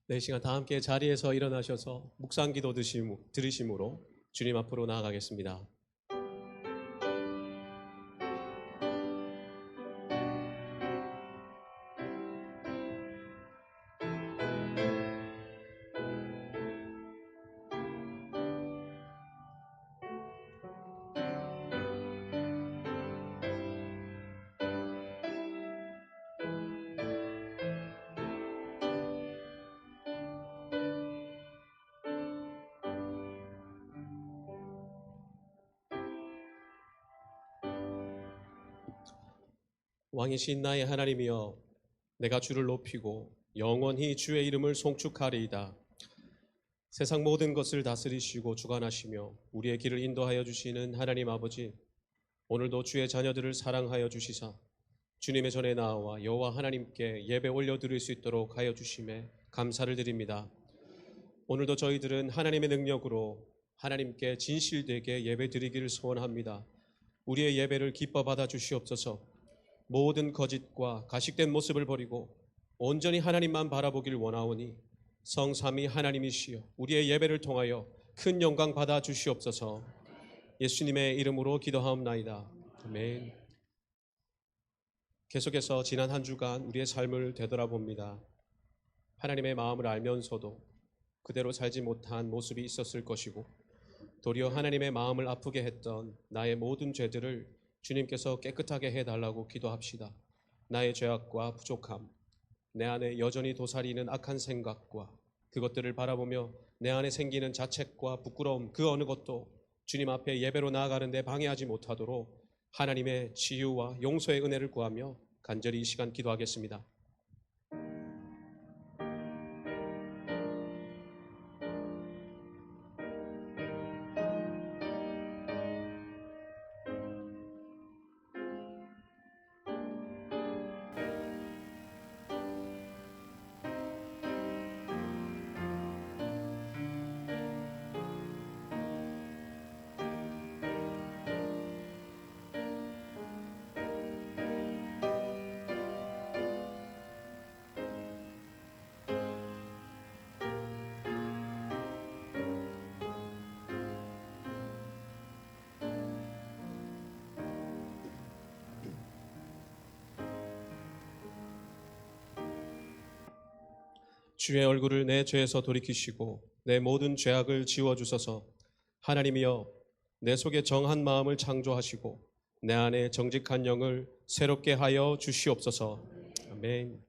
네, 이 시간 다 함께 자리에서 일어나셔서 묵상기도 들으심으로 주님 앞으로 나아가겠습니다. 왕이신 나의 하나님이여, 내가 주를 높이고 영원히 주의 이름을 송축하리이다. 세상 모든 것을 다스리시고 주관하시며 우리의 길을 인도하여 주시는 하나님 아버지, 오늘도 주의 자녀들을 사랑하여 주시사 주님의 전에 나와 여호와 하나님께 예배 올려드릴 수 있도록 하여 주심에 감사를 드립니다. 오늘도 저희들은 하나님의 능력으로 하나님께 진실되게 예배 드리기를 소원합니다. 우리의 예배를 기뻐 받아 주시옵소서. 모든 거짓과 가식된 모습을 버리고 온전히 하나님만 바라보길 원하오니 성삼위 하나님이시여 우리의 예배를 통하여 큰 영광 받아 주시옵소서. 예수님의 이름으로 기도하옵나이다. 아멘. 계속해서 지난 한 주간 우리의 삶을 되돌아봅니다. 하나님의 마음을 알면서도 그대로 살지 못한 모습이 있었을 것이고, 도리어 하나님의 마음을 아프게 했던 나의 모든 죄들을 주님께서 깨끗하게 해달라고 기도합시다. 나의 죄악과 부족함, 내 안에 여전히 도사리는 악한 생각과 그것들을 바라보며 내 안에 생기는 자책과 부끄러움, 그 어느 것도 주님 앞에 예배로 나아가는 데 방해하지 못하도록 하나님의 치유와 용서의 은혜를 구하며 간절히 이 시간 기도하겠습니다. 주의 얼굴을 내 죄에서 돌이키시고 내 모든 죄악을 지워주소서. 하나님이여, 내 속에 정한 마음을 창조하시고 내 안에 정직한 영을 새롭게 하여 주시옵소서. 아멘.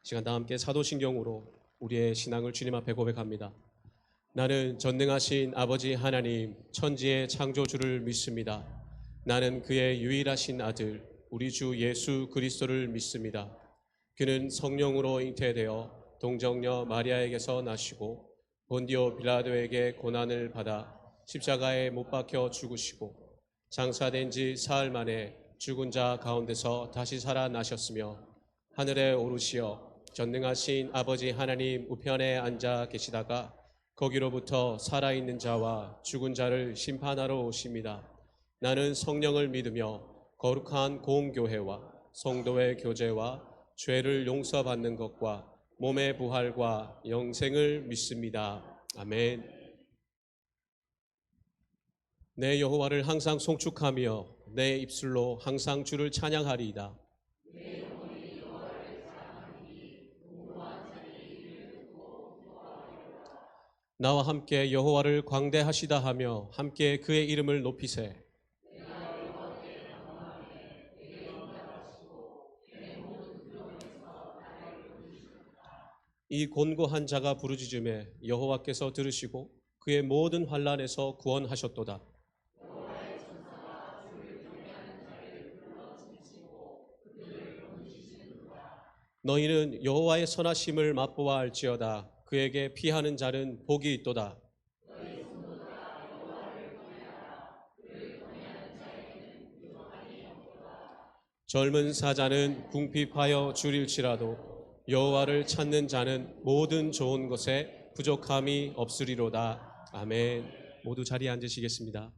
시간 다 함께 사도신경으로 우리의 신앙을 주님 앞에 고백합니다. 나는 전능하신 아버지 하나님, 천지의 창조주를 믿습니다. 나는 그의 유일하신 아들 우리 주 예수 그리스도를 믿습니다. 그는 성령으로 잉태되어 동정녀 마리아에게서 나시고 본디오 빌라도에게 고난을 받아 십자가에 못 박혀 죽으시고 장사된 지 사흘 만에 죽은 자 가운데서 다시 살아나셨으며 하늘에 오르시어 전능하신 아버지 하나님 우편에 앉아 계시다가 거기로부터 살아있는 자와 죽은 자를 심판하러 오십니다. 나는 성령을 믿으며 거룩한 공교회와 성도의 교제와 죄를 용서받는 것과 몸의 부활과 영생을 믿습니다. 아멘. 내 여호와를 항상 송축하며 내 입술로 항상 주를 찬양하리이다. 나와 함께 여호와를 광대하시다 하며 함께 그의 이름을 높이세. 이 곤고한 자가 부르짖음에 여호와께서 들으시고 그의 모든 환난에서 구원하셨도다. 너희는 여호와의 선하심을 맛보아 알지어다. 그에게 피하는 자는 복이 있도다. 젊은 사자는 궁핍하여 줄일지라도 여호와를 찾는 자는 모든 좋은 것에 부족함이 없으리로다. 아멘. 모두 자리에 앉으시겠습니다.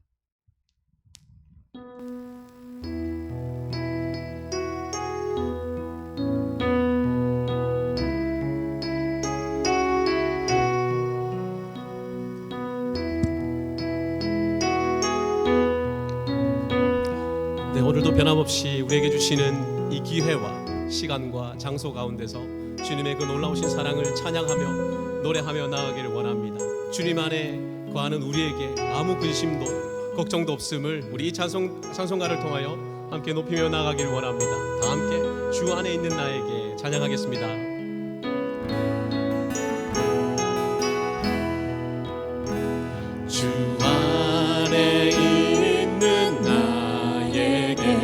오늘도 변함없이 우리에게 주시는 이 기회와 시간과 장소 가운데서 주님의 그 놀라우신 사랑을 찬양하며 노래하며 나아가기를 원합니다. 주님 안에 거하는 우리에게 아무 근심도 걱정도 없음을 우리 이 찬송가를 통하여 함께 높이며 나아가기를 원합니다. 다 함께 주 안에 있는 나에게 찬양하겠습니다. 주 안에 있는 나에게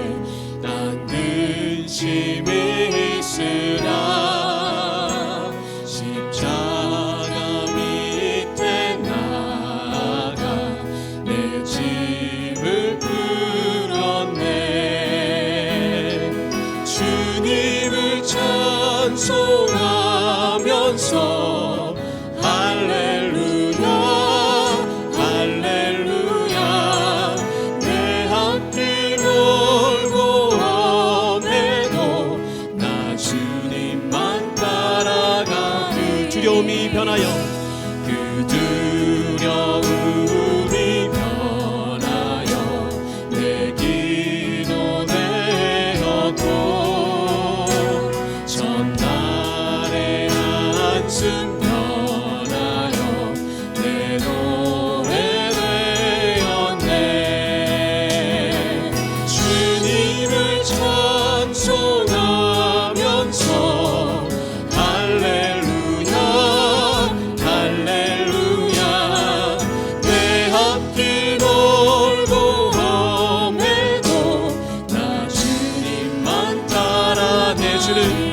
난 근심이 있으나 십자가 밑에 나가 내 짐을 풀었네. 주님을 찬송하면서 할렐루야 두려움이 변하여 그 두려움이 변하여 내 기도 되었고 전날의 한숨 변하여 내 노래 되었네. 주님을 찬송하면서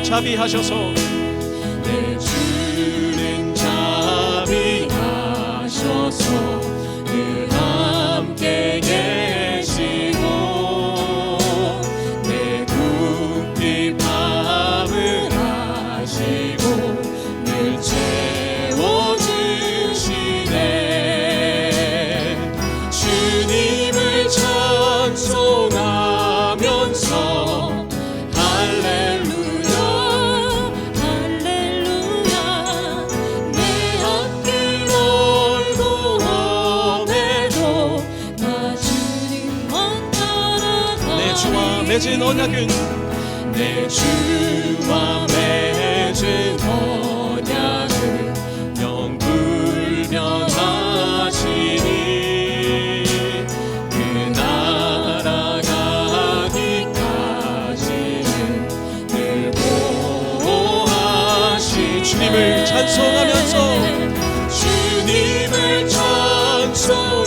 자비하셔서 내 주는 자비하셔서 늘 함께 계시고 내 궁핍 밤을 하시고 늘 채워주시네. 주님을 찬송하면서 맺은 언약은 내 주와 맺은 언약은 영불변하시니 그 날아가기까지는 늘 보호하시. 주님을 찬송하면서 주님을 찬송하면서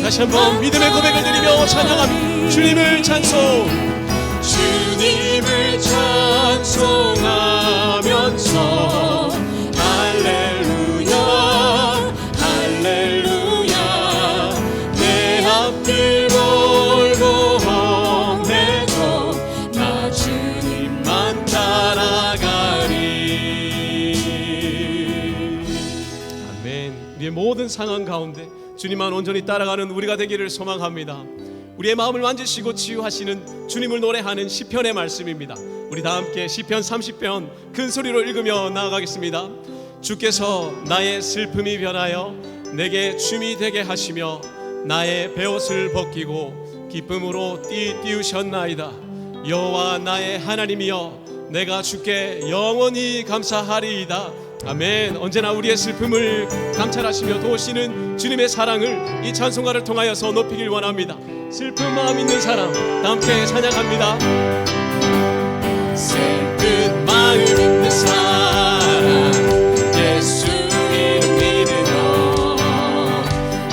다시 한번 믿음의 고백을 드리며 찬양합니다. 주님을 찬송, 주님을 찬송하면서 할렐루야 할렐루야 내 앞길 멀고 험해도 나 주님만 따라가리. 아멘. 우리의 모든 상황 가운데 주님만 온전히 따라가는 우리가 되기를 소망합니다. 우리의 마음을 만지시고 치유하시는 주님을 노래하는 시편의 말씀입니다. 우리 다 함께 시편 30편 큰 소리로 읽으며 나아가겠습니다. 주께서 나의 슬픔이 변하여 내게 춤이 되게 하시며 나의 베옷을 벗기고 기쁨으로 띠우셨나이다. 여호와 나의 하나님이여 내가 주께 영원히 감사하리이다. 아멘. 언제나 우리의 슬픔을 감찰하시며 도우시는 주님의 사랑을 이 찬송가를 통하여서 높이길 원합니다. 슬픈 마음 있는 사람 다 함께 찬양합니다. 슬픈 마음 있는 사람 예수 이름 믿으며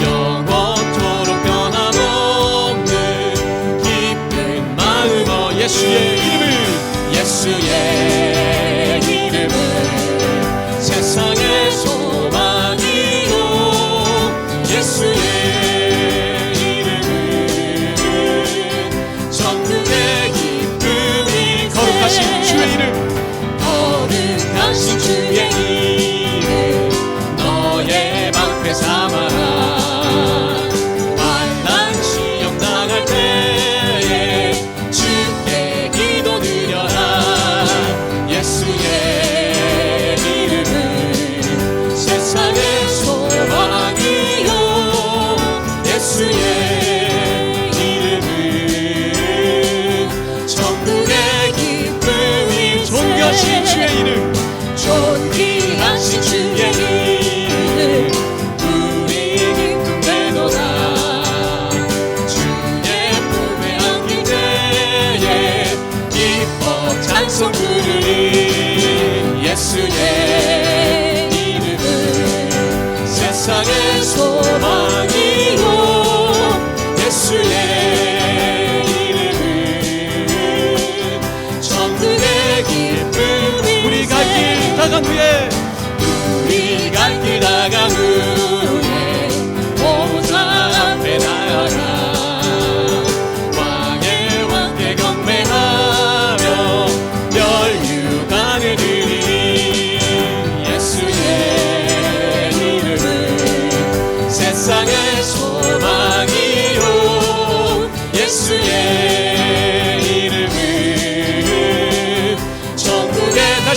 영원토록 변함없는 기쁜 마음으로 예수의 이름을 세상의 소망이요 예수의 이름은 천국의 기쁨이 거룩하신 주의 이름 거룩한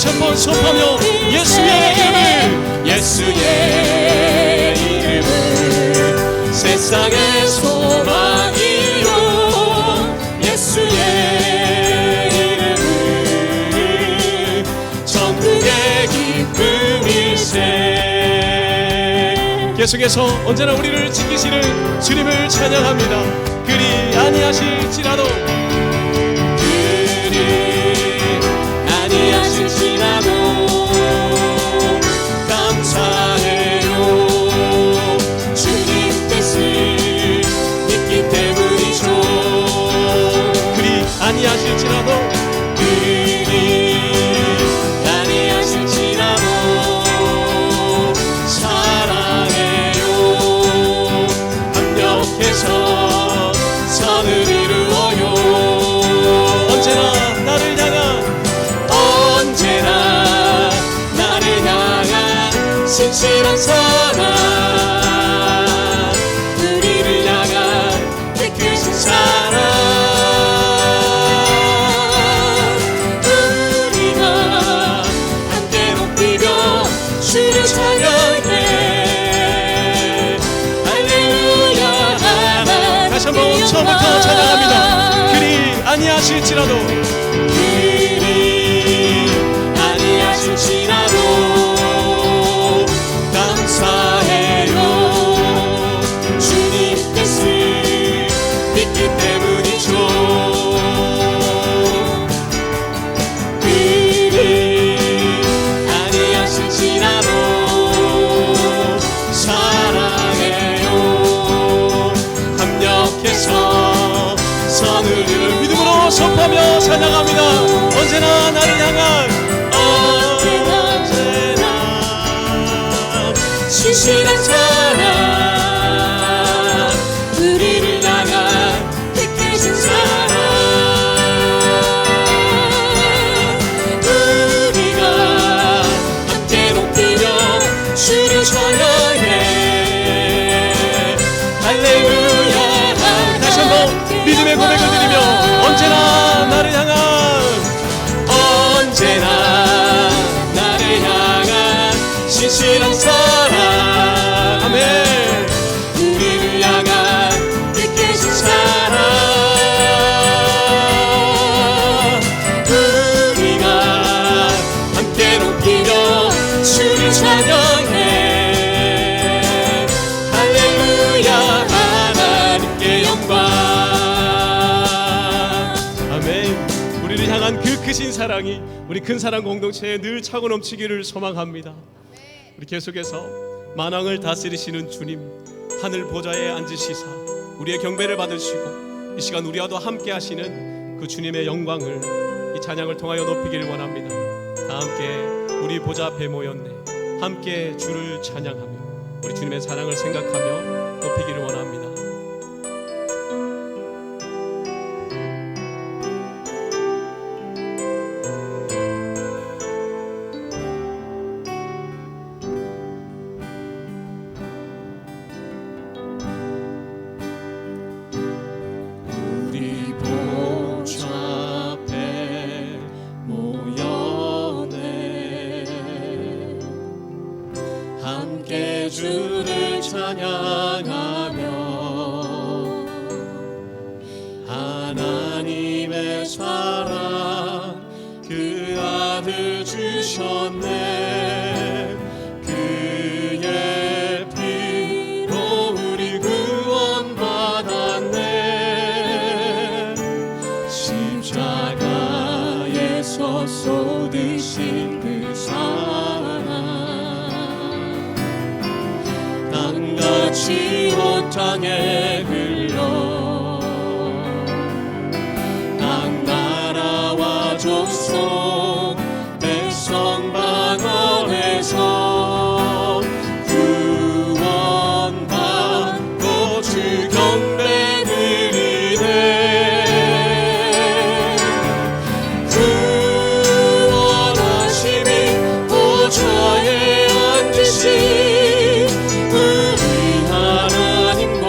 다시 한번 선포하며 예수의 이름을, 예수의 이름을 세상의 소망이요 예수의 이름을 천국의 기쁨일세. 계속해서 언제나 우리를 지키시는 주님을 찬양합니다. 그리 아니하실지라도, 그리 아니하실지라도 감사해요. 주님 뜻을 믿기 때문이죠. 그리 아니하실지라도, 그리 아니하실지라도 사랑해요. 합력해서 선을 이루어요. 언제나 나를 향한, 언제나 나를 향한 신실한 사랑, 우리를 향한 택하신 사랑, 우리가 함께 높이며 주를 찬양해. 할렐루야. 다시 한번 처음부터 찬양합니다. 그리 아니하실지라도, 그리 아니하실지라도 감사해요. 주님 뜻을 믿기 때문이죠. 그리 아니하실지라도 사랑해요. 합력해서 선을 이루는 믿음으로 선포하며 찬양합니다. 언제나 나를 향한, 언제나 신실한 사랑, 우리를 향한 택하신 사랑, 우리가 함께 높이며 주를 찬양해. 할렐루야. 다시 한번 믿음의 고백을 드리며 언제나 나를 향한, 언제나 나를 향한 신실한 사랑, 아멘. 우리를 향한 택하신 사랑, 우리가 함께 높이며 주를 찬양해. 할렐루야. 하나님께 영광. 아멘. 우리를 향한 그 크신 사랑이 우리 큰 사랑 공동체에 늘 차고 넘치기를 소망합니다. 우리 계속해서 만왕을 다스리시는 주님, 하늘 보좌에 앉으시사 우리의 경배를 받으시고 이 시간 우리와도 함께 하시는 그 주님의 영광을 이 찬양을 통하여 높이기를 원합니다. 다 함께 우리 보좌 앞에 모였네, 함께 주를 찬양하며 우리 주님의 사랑을 생각하며 높이기를 원합니다. 우리 보좌 앞에 모였네, 함께 주를 찬양하며 하나님의 사랑 그 아들 주셨네. 그의 피로 우리 구원받았네. 십자가에서 쏟으신 그 사랑, 땅같이 온 땅에 흘러 땅 나라와 족속 백성 방언에서 구원받고 주 경배 드리네. 구원하심이 보좌에 앉으신 우리 하나님과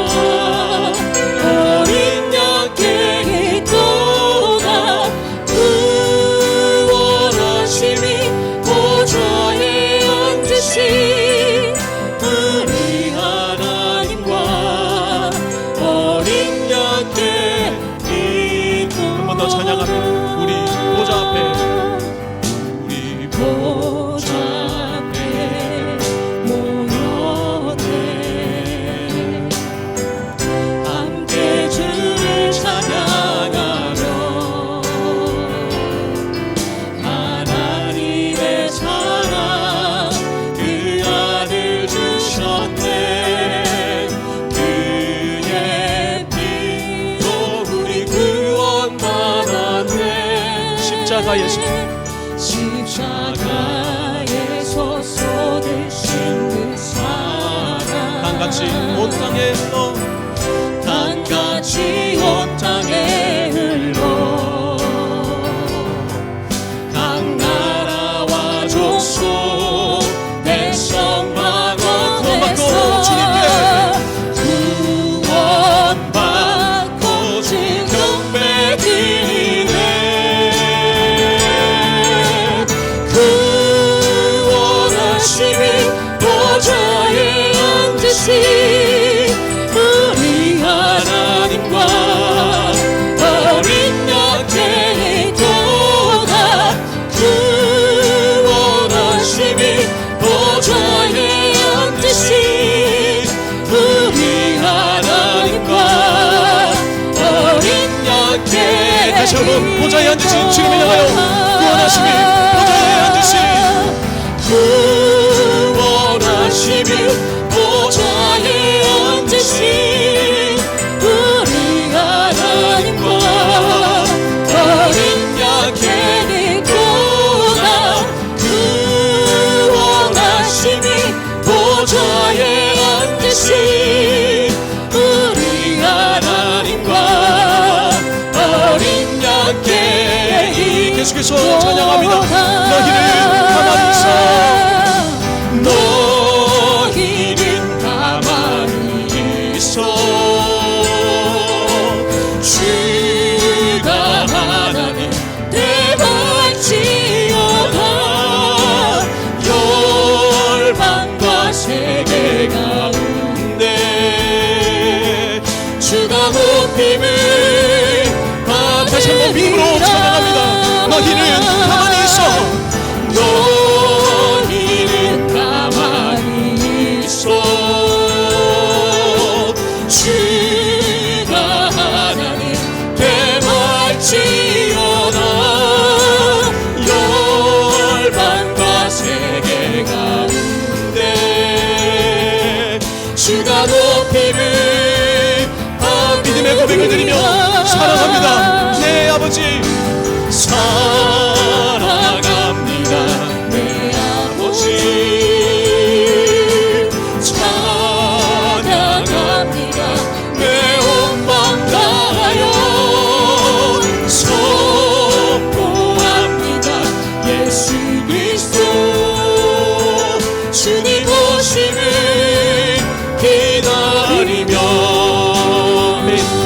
십자가에서 십자가에서 쏟으신 그 사랑 강같이 온 땅에 흘러 강같이 온 땅에 흘러 각 나라와 족속 백성 방언에서 구원받고 주 경배 드리네 그 원하심이 보좌에 앉으신 우리 하나님과 어린 양의 도가 그 원하심이 보좌에 앉으신 우리 하나님과 어린 양의 다시 한번 보좌에 앉으신 주님을 향하여 구원하심이 보좌에 앉으신 그 원하심이 보좌에 앉으신 우리 하나님과 어린 양의 도가 그 원하심이 보좌에 앉으신 우리 하나님과 어린 양의 계속해서 찬양합니다. 너희는 가만히 있어 너희는 가만히 있어 주가 하나님 대발지어다 열방과 세계 가운데 주가 높임을 다시 한번 믿음으로 찬양합니다. 너희는 가만히 있어 너희는 가만히 있어 주가 하나님 대발지어다 열방과 세계 가운데 주가 높임을 믿음의 고백을 드리며 사랑합니다. 내 아버지 사랑합니다 내 아버지 찬양합니다 내 온 맘 다하여 선포합니다 예수 그리스도 주님 오심을 기다리며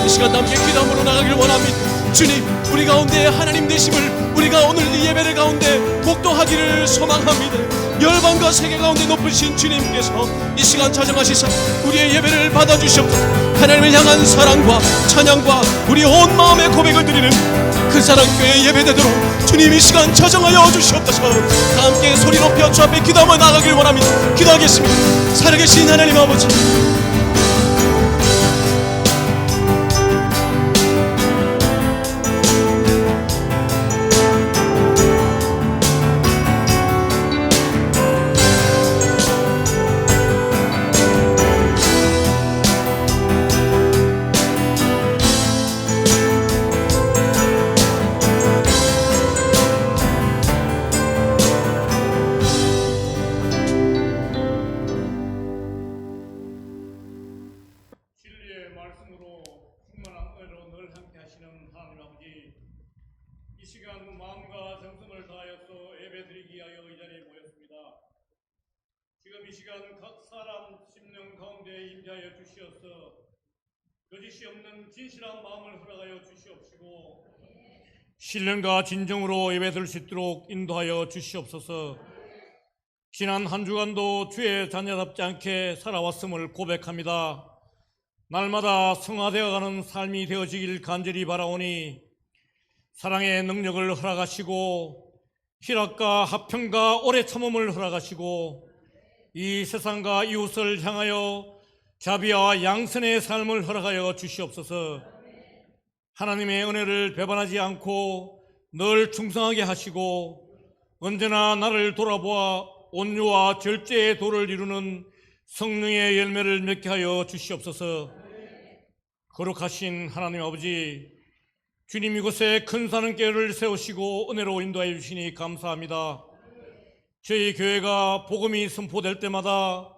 이 시간 함께 기도함으로 나가길 원합니다. 주님, 우리 가운데 하나님 되심을 우리가 오늘 이 예배를 가운데 목도하기를 소망합니다. 열방과 세계 가운데 높으신 주님께서 이 시간 자정하시사 우리의 예배를 받아주시옵소서. 하나님을 향한 사랑과 찬양과 우리 온 마음의 고백을 드리는 그 사랑교회 예배되도록 주님 이 시간 자정하여 주시옵소서. 다 함께 소리 높여 주 앞에 기도하며 나가길 원합니다. 기도하겠습니다. 살아계신 하나님 아버지, 마음과 정성을 다하여서 예배드리기 위하여 이 자리에 모였습니다. 지금 이 시간 각 사람 심령 가운데 임재하여 주시어서 거짓이 없는 진실한 마음을 허락하여 주시옵시고 신령과 진정으로 예배드릴 수 있도록 인도하여 주시옵소서. 지난 한 주간도 주의 자녀답지 않게 살아왔음을 고백합니다. 날마다 성화되어가는 삶이 되어지길 간절히 바라오니 사랑의 능력을 허락하시고 희락과 화평과 오래 참음을 허락하시고 이 세상과 이웃을 향하여 자비와 양선의 삶을 허락하여 주시옵소서. 하나님의 은혜를 배반하지 않고 늘 충성하게 하시고 언제나 나를 돌아보아 온유와 절제의 도를 이루는 성령의 열매를 맺게 하여 주시옵소서. 거룩하신 하나님 아버지, 주님 이곳에 큰 사는교회를 세우시고 은혜로 인도하여 주시니 감사합니다. 저희 교회가 복음이 선포될 때마다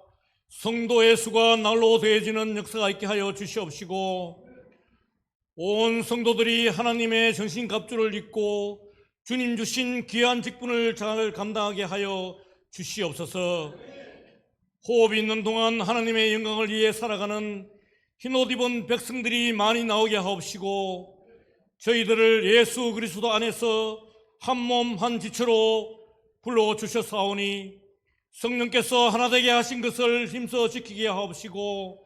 성도의 수가 날로 더해지는 역사가 있게 하여 주시옵시고 온 성도들이 하나님의 전신갑주를 입고 주님 주신 귀한 직분을 잘 감당하게 하여 주시옵소서. 호흡 있는 동안 하나님의 영광을 위해 살아가는 흰옷 입은 백성들이 많이 나오게 하옵시고 저희들을 예수 그리스도 안에서 한 몸 한 지체로 불러주셨사오니 성령께서 하나 되게 하신 것을 힘써 지키게 하옵시고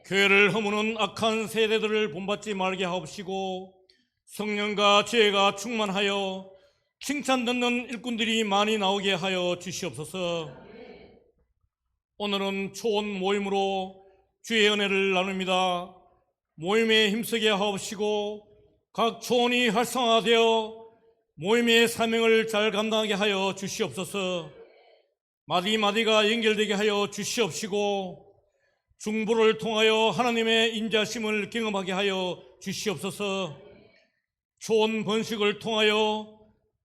교회를 허무는 악한 세대들을 본받지 말게 하옵시고 성령과 지혜가 충만하여 칭찬 듣는 일꾼들이 많이 나오게 하여 주시옵소서. 오늘은 초원 모임으로 주의 은혜를 나눕니다. 모임에 힘쓰게 하옵시고 각 초원이 활성화되어 모임의 사명을 잘 감당하게 하여 주시옵소서. 마디마디가 연결되게 하여 주시옵시고 중보를 통하여 하나님의 인자심을 경험하게 하여 주시옵소서. 초원 번식을 통하여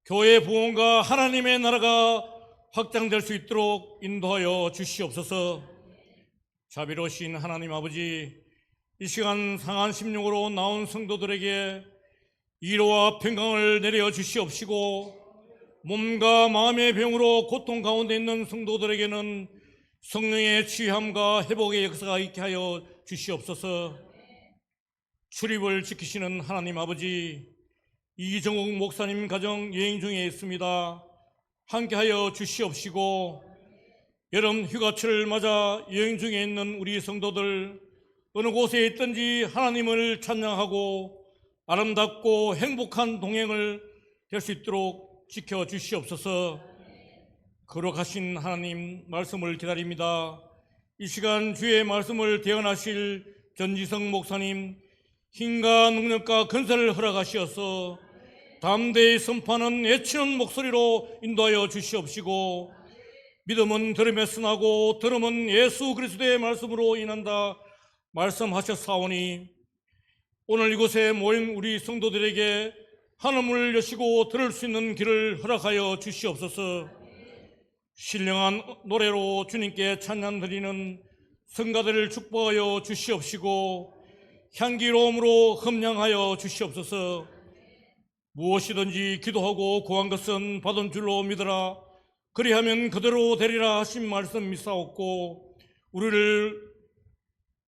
교회 부흥과 하나님의 나라가 확장될 수 있도록 인도하여 주시옵소서. 자비로우신 하나님 아버지, 이 시간 상한 심령으로 나온 성도들에게 위로와 평강을 내려 주시옵시고 몸과 마음의 병으로 고통 가운데 있는 성도들에게는 성령의 취함과 회복의 역사가 있게 하여 주시옵소서. 출입을 지키시는 하나님 아버지, 이정욱 목사님 가정 여행 중에 있습니다. 함께하여 주시옵시고 여름 휴가철을 맞아 여행 중에 있는 우리 성도들 어느 곳에 있든지 하나님을 찬양하고 아름답고 행복한 동행을 될 수 있도록 지켜주시옵소서. 거룩하신 하나님 말씀을 기다립니다. 이 시간 주의 말씀을 대언하실 전지성 목사님 힘과 능력과 건설을 허락하시어서 담대히 선포하는 애치는 목소리로 인도하여 주시옵시고 믿음은 들음에서 나고 들음은 예수 그리스도의 말씀으로 인한다 말씀하셨사오니 오늘 이곳에 모인 우리 성도들에게 하늘문을 여시고 들을 수 있는 길을 허락하여 주시옵소서. 신령한 노래로 주님께 찬양 드리는 성가들을 축복하여 주시옵시고 향기로움으로 흠량하여 주시옵소서. 무엇이든지 기도하고 구한 것은 받은 줄로 믿으라. 그리하면 그대로 되리라 하신 말씀 믿사옵고 우리를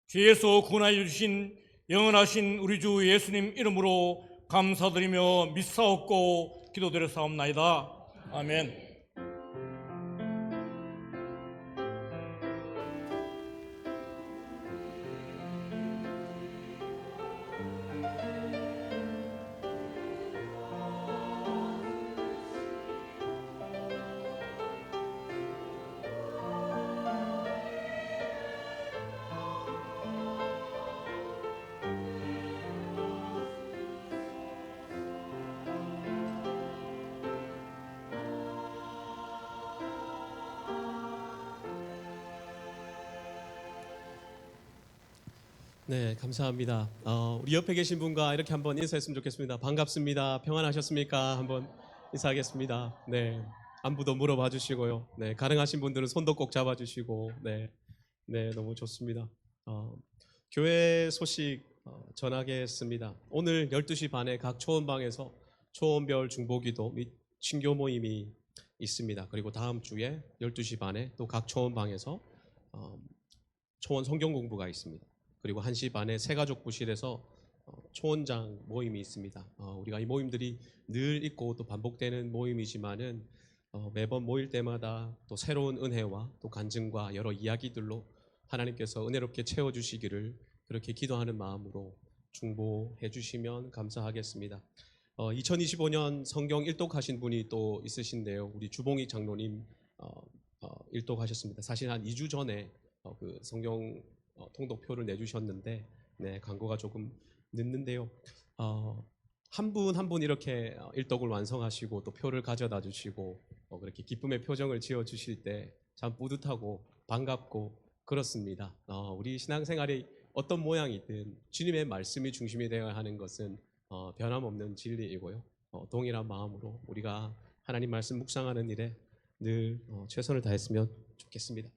죄에서 구원하여 주신 영원하신 우리 주 예수님 이름으로 감사드리며 믿사옵고 기도드렸사옵나이다. 아멘. 네, 감사합니다. 우리 옆에 계신 분과 이렇게 한번 인사했으면 좋겠습니다. 반갑습니다. 평안하셨습니까? 한번 인사하겠습니다. 네, 안부도 물어봐 주시고요. 네, 가능하신 분들은 손도 꼭 잡아 주시고, 네, 너무 좋습니다. 교회 소식 전하겠습니다. 오늘 12시 반에 각 초원방에서 초원별 중보기도 및 친교 모임이 있습니다. 그리고 다음 주에 12시 반에 또 각 초원방에서 초원 성경 공부가 있습니다. 그리고 1시 반에 새가족부실에서 초원장 모임이 있습니다. 우리가 이 모임들이 늘 있고 또 반복되는 모임이지만은 매번 모일 때마다 또 새로운 은혜와 또 간증과 여러 이야기들로 하나님께서 은혜롭게 채워주시기를 그렇게 기도하는 마음으로 중보해 주시면 감사하겠습니다. 2025년 성경 일독하신 분이 또 있으신데요. 우리 주봉익 장로님 일독하셨습니다. 사실 한 2주 전에 그 성경 통독표를 내주셨는데 네, 광고가 조금 늦는데요. 한 분 한 분 이렇게 일독을 완성하시고 또 표를 가져다 주시고 그렇게 기쁨의 표정을 지어 주실 때 참 뿌듯하고 반갑고 그렇습니다. 우리 신앙생활이 어떤 모양이든 주님의 말씀이 중심이 되어야 하는 것은 변함없는 진리이고요. 동일한 마음으로 우리가 하나님 말씀 묵상하는 일에 늘 최선을 다했으면 좋겠습니다.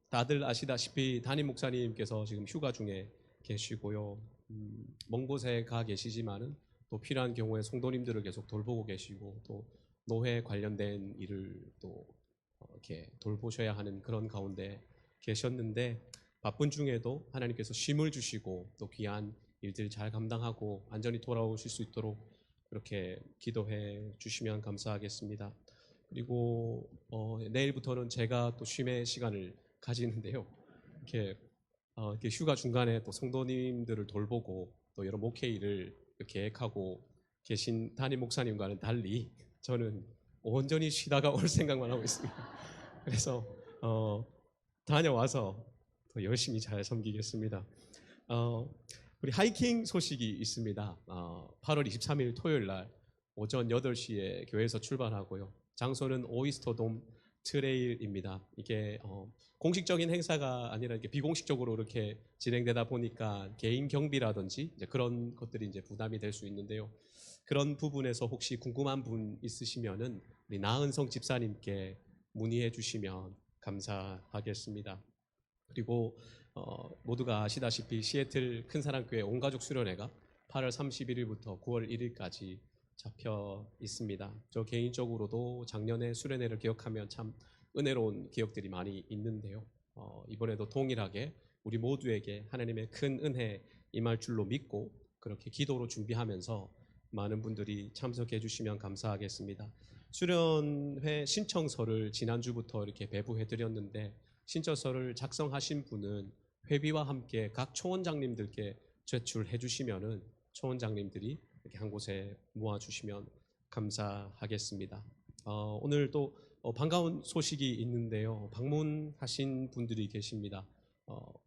다들 아시다시피 담임 목사님께서 지금 휴가 중에 계시고요. 먼 곳에 가 계시지만은 또 필요한 경우에 성도님들을 계속 돌보고 계시고 또 노회 관련된 일을 또 이렇게 돌보셔야 하는 그런 가운데 계셨는데 바쁜 중에도 하나님께서 쉼을 주시고 또 귀한 일들 잘 감당하고 안전히 돌아오실 수 있도록 그렇게 기도해 주시면 감사하겠습니다. 그리고 내일부터는 제가 또 쉼의 시간을 가지는데요. 이렇게 휴가 중간에 또 성도님들을 돌보고 또 여러 목회 일을 계획하고 계신 담임 목사님과는 달리 저는 온전히 쉬다가 올 생각만 하고 있습니다. 그래서 다녀와서 더 열심히 잘 섬기겠습니다. 우리 하이킹 소식이 있습니다. 8월 23일 토요일 날 오전 8시에 교회에서 출발하고요. 장소는 오이스터돔 트레일입니다. 이게 공식적인 행사가 아니라 이렇게 비공식적으로 이렇게 진행되다 보니까 개인 경비라든지 이제 그런 것들이 이제 부담이 될 수 있는데요. 그런 부분에서 혹시 궁금한 분 있으시면은 우리 나은성 집사님께 문의해 주시면 감사하겠습니다. 그리고 모두가 아시다시피 시애틀 큰사랑교회 온가족 수련회가 8월 31일부터 9월 1일까지 잡혀 있습니다. 저 개인적으로도 작년에 수련회를 기억하면 참 은혜로운 기억들이 많이 있는데요. 이번에도 동일하게 우리 모두에게 하나님의 큰 은혜 임할 줄로 믿고 그렇게 기도로 준비하면서 많은 분들이 참석해 주시면 감사하겠습니다. 수련회 신청서를 지난주부터 이렇게 배부해 드렸는데 신청서를 작성하신 분은 회비와 함께 각 초원장님들께 제출해 주시면은 초원장님들이 이렇게 한 곳에 모아 주시면 감사하겠습니다. 오늘 또 반가운 소식이 있는데요. 방문하신 분들이 계십니다.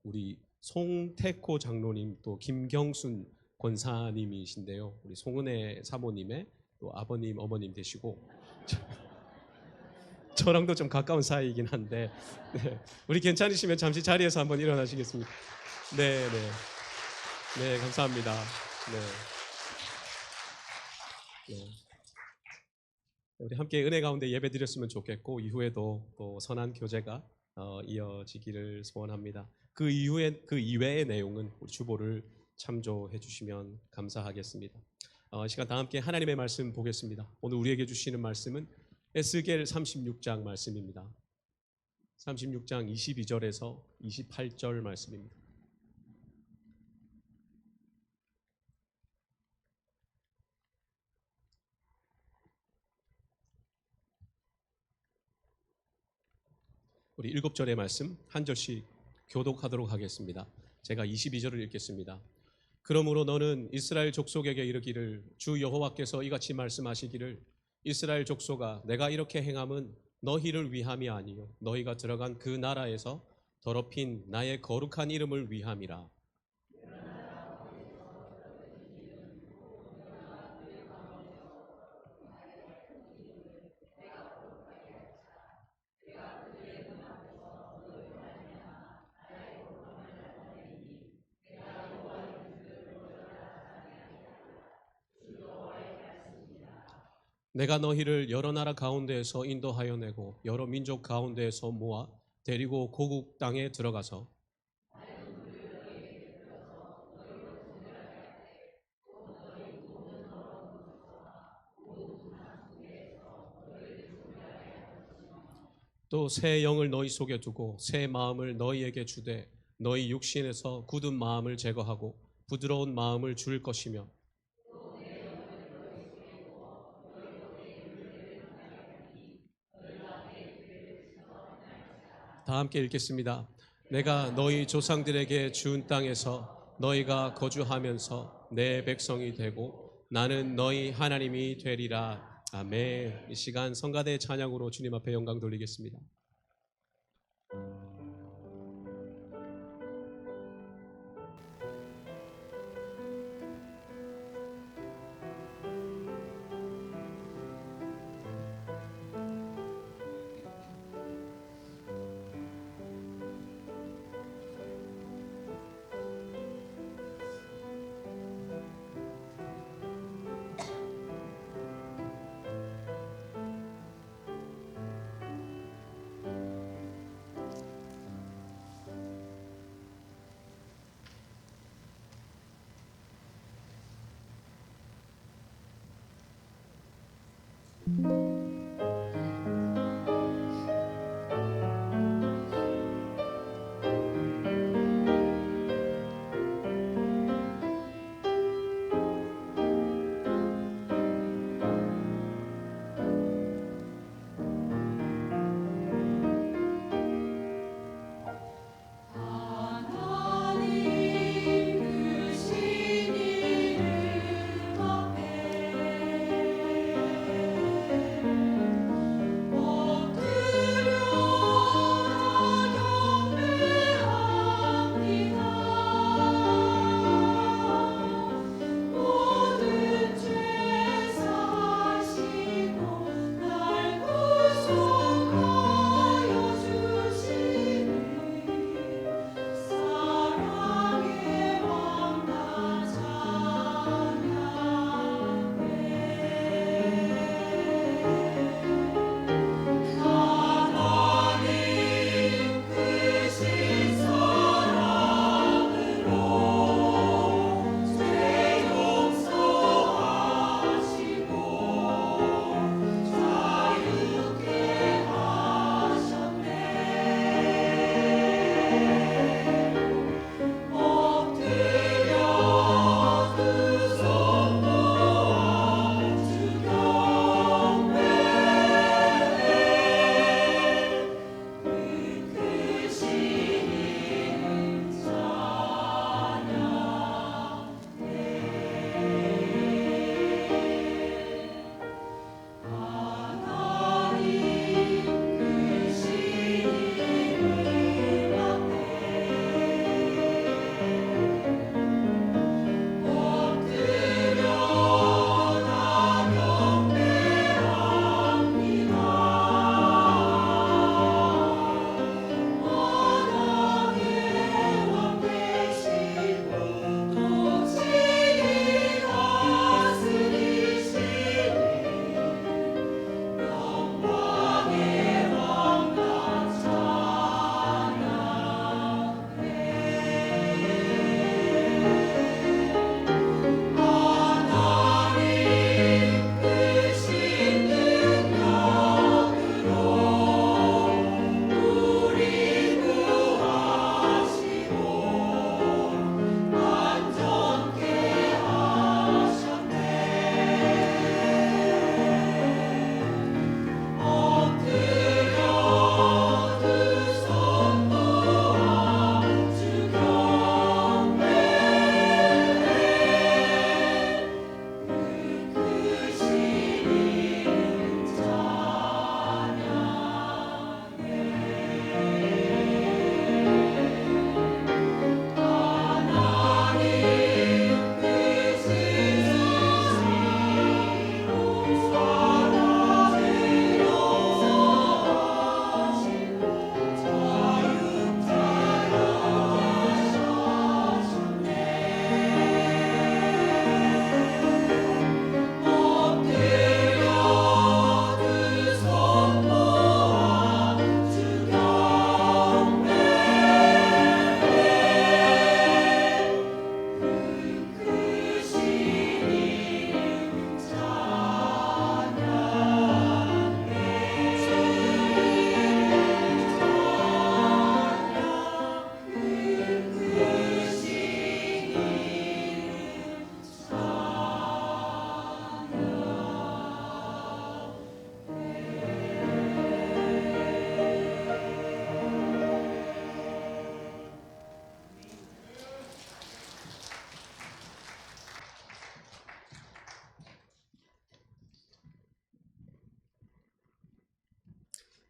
우리 송태코 장로님 또 김경순 권사님이신데요. 우리 송은혜 사모님의 또 아버님 어머님 되시고 저랑도 좀 가까운 사이이긴 한데 네, 우리 괜찮으시면 잠시 자리에서 한번 일어나시겠습니까? 네, 네, 네, 감사합니다. 네, 네. 우리 함께 은혜 가운데 예배 드렸으면 좋겠고 이후에도 또 선한 교제가 이어지기를 소원합니다. 그 이외의 내용은 우리 주보를 참조해 주시면 감사하겠습니다. 시간 다 함께 하나님의 말씀 보겠습니다. 오늘 우리에게 주시는 말씀은 에스겔 36장 말씀입니다. 36장 22절에서 28절 말씀입니다. 우리 7절의 말씀 한 절씩 교독하도록 하겠습니다. 제가 22절을 읽겠습니다. 그러므로 너는 이스라엘 족속에게 이르기를 주 여호와께서 이같이 말씀하시기를 이스라엘 족속아 내가 이렇게 행함은 너희를 위함이 아니요 너희가 들어간 그 나라에서 더럽힌 나의 거룩한 이름을 위함이라. 내가 너희를 여러 나라 가운데에서 인도하여 내고 여러 민족 가운데에서 모아 데리고 고국 땅에 들어가서 또 새 영을 너희 속에 두고 새 마음을 너희에게 주되 너희 육신에서 굳은 마음을 제거하고 부드러운 마음을 줄 것이며 다 함께 읽겠습니다. 내가 너희 조상들에게 준 땅에서 너희가 거주하면서 내 백성이 되고 나는 너희 하나님이 되리라. 아멘. 이 시간 성가대 찬양으로 주님 앞에 영광 돌리겠습니다.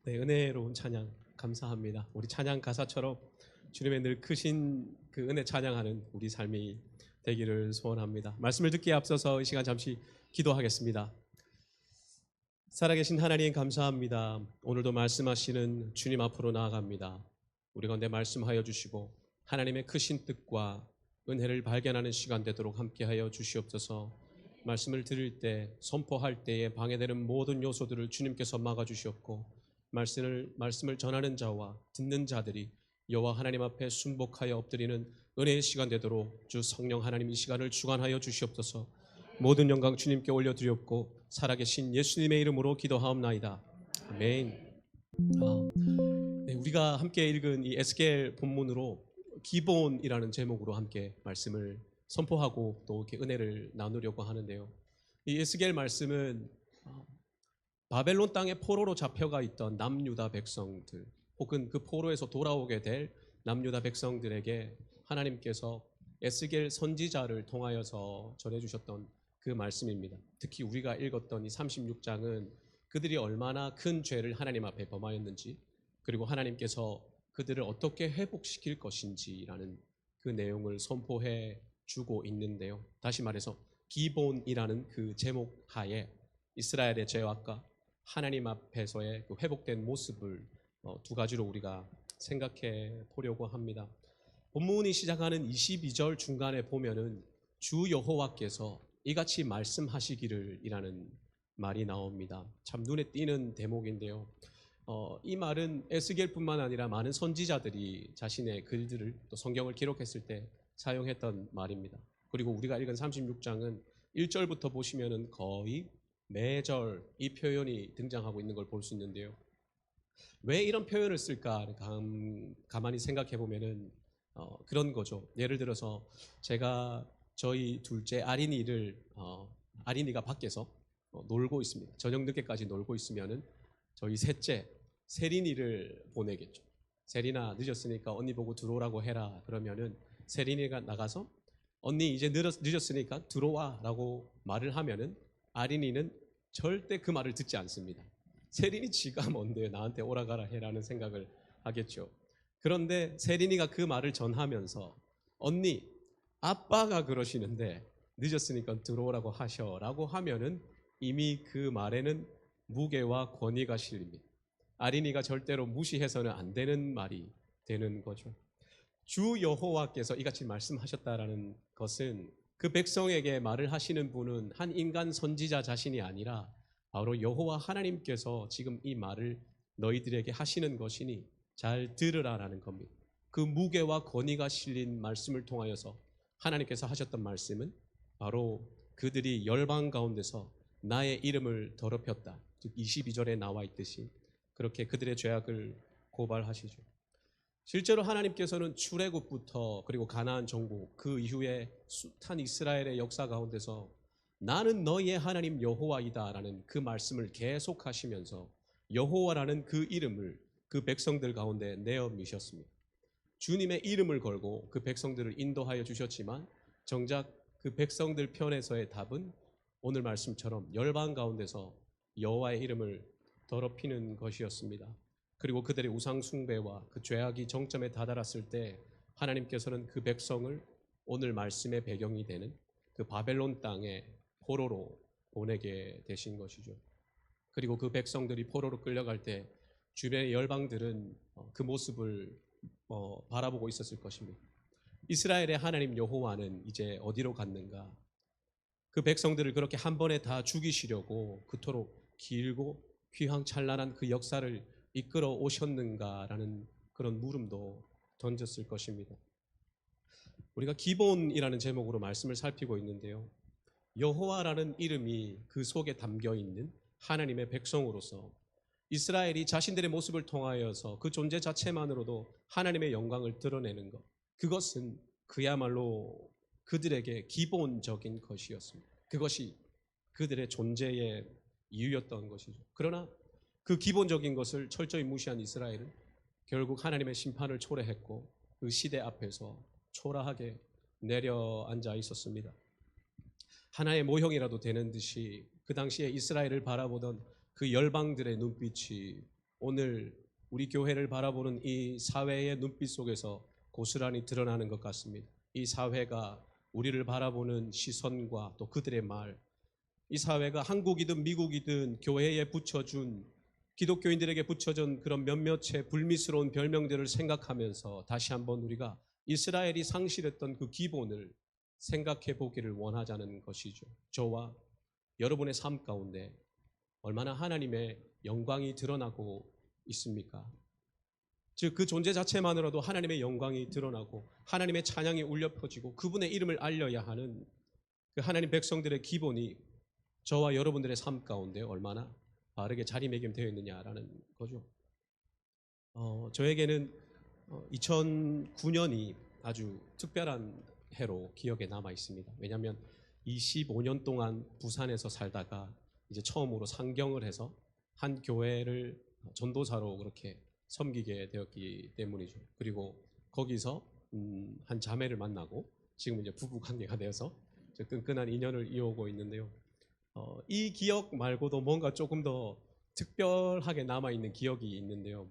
네, 은혜로운 찬양 감사합니다. 우리 찬양 가사처럼 주님의 늘 크신 그 은혜 찬양하는 우리 삶이 되기를 소원합니다. 말씀을 듣기에 앞서서 이 시간 잠시 기도하겠습니다. 살아계신 하나님 감사합니다. 오늘도 말씀하시는 주님 앞으로 나아갑니다. 우리 가운데 말씀하여 주시고 하나님의 크신 뜻과 은혜를 발견하는 시간 되도록 함께하여 주시옵소서. 말씀을 들을 때 선포할 때에 방해되는 모든 요소들을 주님께서 막아주시옵고 말씀을 전하는 자와 듣는 자들이 여호와 하나님 앞에 순복하여 엎드리는 은혜의 시간 되도록 주 성령 하나님 이 시간을 주관하여 주시옵소서. 모든 영광 주님께 올려드리옵고 살아계신 예수님의 이름으로 기도하옵나이다. 아멘. 네, 우리가 함께 읽은 이 에스겔 본문으로 기본이라는 제목으로 함께 말씀을 선포하고 또 이렇게 은혜를 나누려고 하는데요. 이 에스겔 말씀은 바벨론 땅에 포로로 잡혀가 있던 남유다 백성들 혹은 그 포로에서 돌아오게 될 남유다 백성들에게 하나님께서 에스겔 선지자를 통하여서 전해주셨던 그 말씀입니다. 특히 우리가 읽었던 이 36장은 그들이 얼마나 큰 죄를 하나님 앞에 범하였는지 그리고 하나님께서 그들을 어떻게 회복시킬 것인지라는 그 내용을 선포해 주고 있는데요. 다시 말해서 기본이라는 그 제목 하에 이스라엘의 죄악과 하나님 앞에서의 그 회복된 모습을 두 가지로 우리가 생각해 보려고 합니다. 본문이 시작하는 22절 중간에 보면은 주 여호와께서 이같이 말씀하시기를 이라는 말이 나옵니다. 참 눈에 띄는 대목인데요. 이 말은 에스겔뿐만 아니라 많은 선지자들이 자신의 글들을 또 성경을 기록했을 때 사용했던 말입니다. 그리고 우리가 읽은 36장은 1절부터 보시면은 거의 매절 이 표현이 등장하고 있는 걸 볼 수 있는데요. 왜 이런 표현을 쓸까 가만히 생각해 보면은 그런 거죠. 예를 들어서 제가 저희 둘째 아린이가 밖에서 놀고 있습니다. 저녁 늦게까지 놀고 있으면은 저희 셋째 세린이를 보내겠죠. 세린아 늦었으니까 언니 보고 들어오라고 해라. 그러면은 세린이가 나가서 언니 이제 늦었으니까 들어와라고 말을 하면은 아린이는 절대 그 말을 듣지 않습니다. 세린이 지가 뭔데 나한테 오라가라 해라는 생각을 하겠죠. 그런데 세린이가 그 말을 전하면서 언니 아빠가 그러시는데 늦었으니까 들어오라고 하셔라고 하면은 이미 그 말에는 무게와 권위가 실립니다. 아린이가 절대로 무시해서는 안 되는 말이 되는 거죠. 주 여호와께서 이같이 말씀하셨다라는 것은 그 백성에게 말을 하시는 분은 한 인간 선지자 자신이 아니라 바로 여호와 하나님께서 지금 이 말을 너희들에게 하시는 것이니 잘 들으라라는 겁니다. 그 무게와 권위가 실린 말씀을 통하여서 하나님께서 하셨던 말씀은 바로 그들이 열방 가운데서 나의 이름을 더럽혔다. 즉 22절에 나와 있듯이 그렇게 그들의 죄악을 고발하시죠. 실제로 하나님께서는 출애굽부터 그리고 가나안 정복 그 이후에 숱한 이스라엘의 역사 가운데서 나는 너희의 하나님 여호와이다라는 그 말씀을 계속하시면서 여호와라는 그 이름을 그 백성들 가운데 내어 미셨습니다. 주님의 이름을 걸고 그 백성들을 인도하여 주셨지만 정작 그 백성들 편에서의 답은 오늘 말씀처럼 열방 가운데서 여호와의 이름을 더럽히는 것이었습니다. 그리고 그들의 우상 숭배와 그 죄악이 정점에 다다랐을 때 하나님께서는 그 백성을 오늘 말씀의 배경이 되는 그 바벨론 땅에 포로로 보내게 되신 것이죠. 그리고 그 백성들이 포로로 끌려갈 때 주변의 열방들은 그 모습을 바라보고 있었을 것입니다. 이스라엘의 하나님 여호와는 이제 어디로 갔는가? 그 백성들을 그렇게 한 번에 다 죽이시려고 그토록 길고 휘황찬란한 그 역사를 이끌어 오셨는가라는 그런 물음도 던졌을 것입니다. 우리가 기본이라는 제목으로 말씀을 살피고 있는데요. 여호와라는 이름이 그 속에 담겨 있는 하나님의 백성으로서 이스라엘이 자신들의 모습을 통하여서 그 존재 자체만으로도 하나님의 영광을 드러내는 것, 그것은 그야말로 그들에게 기본적인 것이었습니다. 그것이 그들의 존재의 이유였던 것이죠. 그러나 그 기본적인 것을 철저히 무시한 이스라엘은 결국 하나님의 심판을 초래했고 그 시대 앞에서 초라하게 내려앉아 있었습니다. 하나의 모형이라도 되는 듯이 그 당시에 이스라엘을 바라보던 그 열방들의 눈빛이 오늘 우리 교회를 바라보는 이 사회의 눈빛 속에서 고스란히 드러나는 것 같습니다. 이 사회가 우리를 바라보는 시선과 또 그들의 말, 이 사회가 한국이든 미국이든 교회에 붙여준, 기독교인들에게 붙여준 그런 몇몇의 불미스러운 별명들을 생각하면서 다시 한번 우리가 이스라엘이 상실했던 그 기본을 생각해 보기를 원하자는 것이죠. 저와 여러분의 삶 가운데 얼마나 하나님의 영광이 드러나고 있습니까? 즉 그 존재 자체만으로도 하나님의 영광이 드러나고 하나님의 찬양이 울려 퍼지고 그분의 이름을 알려야 하는 그 하나님 백성들의 기본이 저와 여러분들의 삶 가운데 얼마나 바르게 자리매김되어 있느냐라는 거죠. 저에게는 2009년이 아주 특별한 해로 기억에 남아 있습니다. 왜냐하면 25년 동안 부산에서 살다가 이제 처음으로 상경을 해서 한 교회를 전도사로 그렇게 섬기게 되었기 때문이죠. 그리고 거기서 한 자매를 만나고 지금 이제 부부 관계가 되어서 끈끈한 인연을 이어오고 있는데요. 이 기억 말고도 뭔가 조금 더 특별하게 남아있는 기억이 있는데요.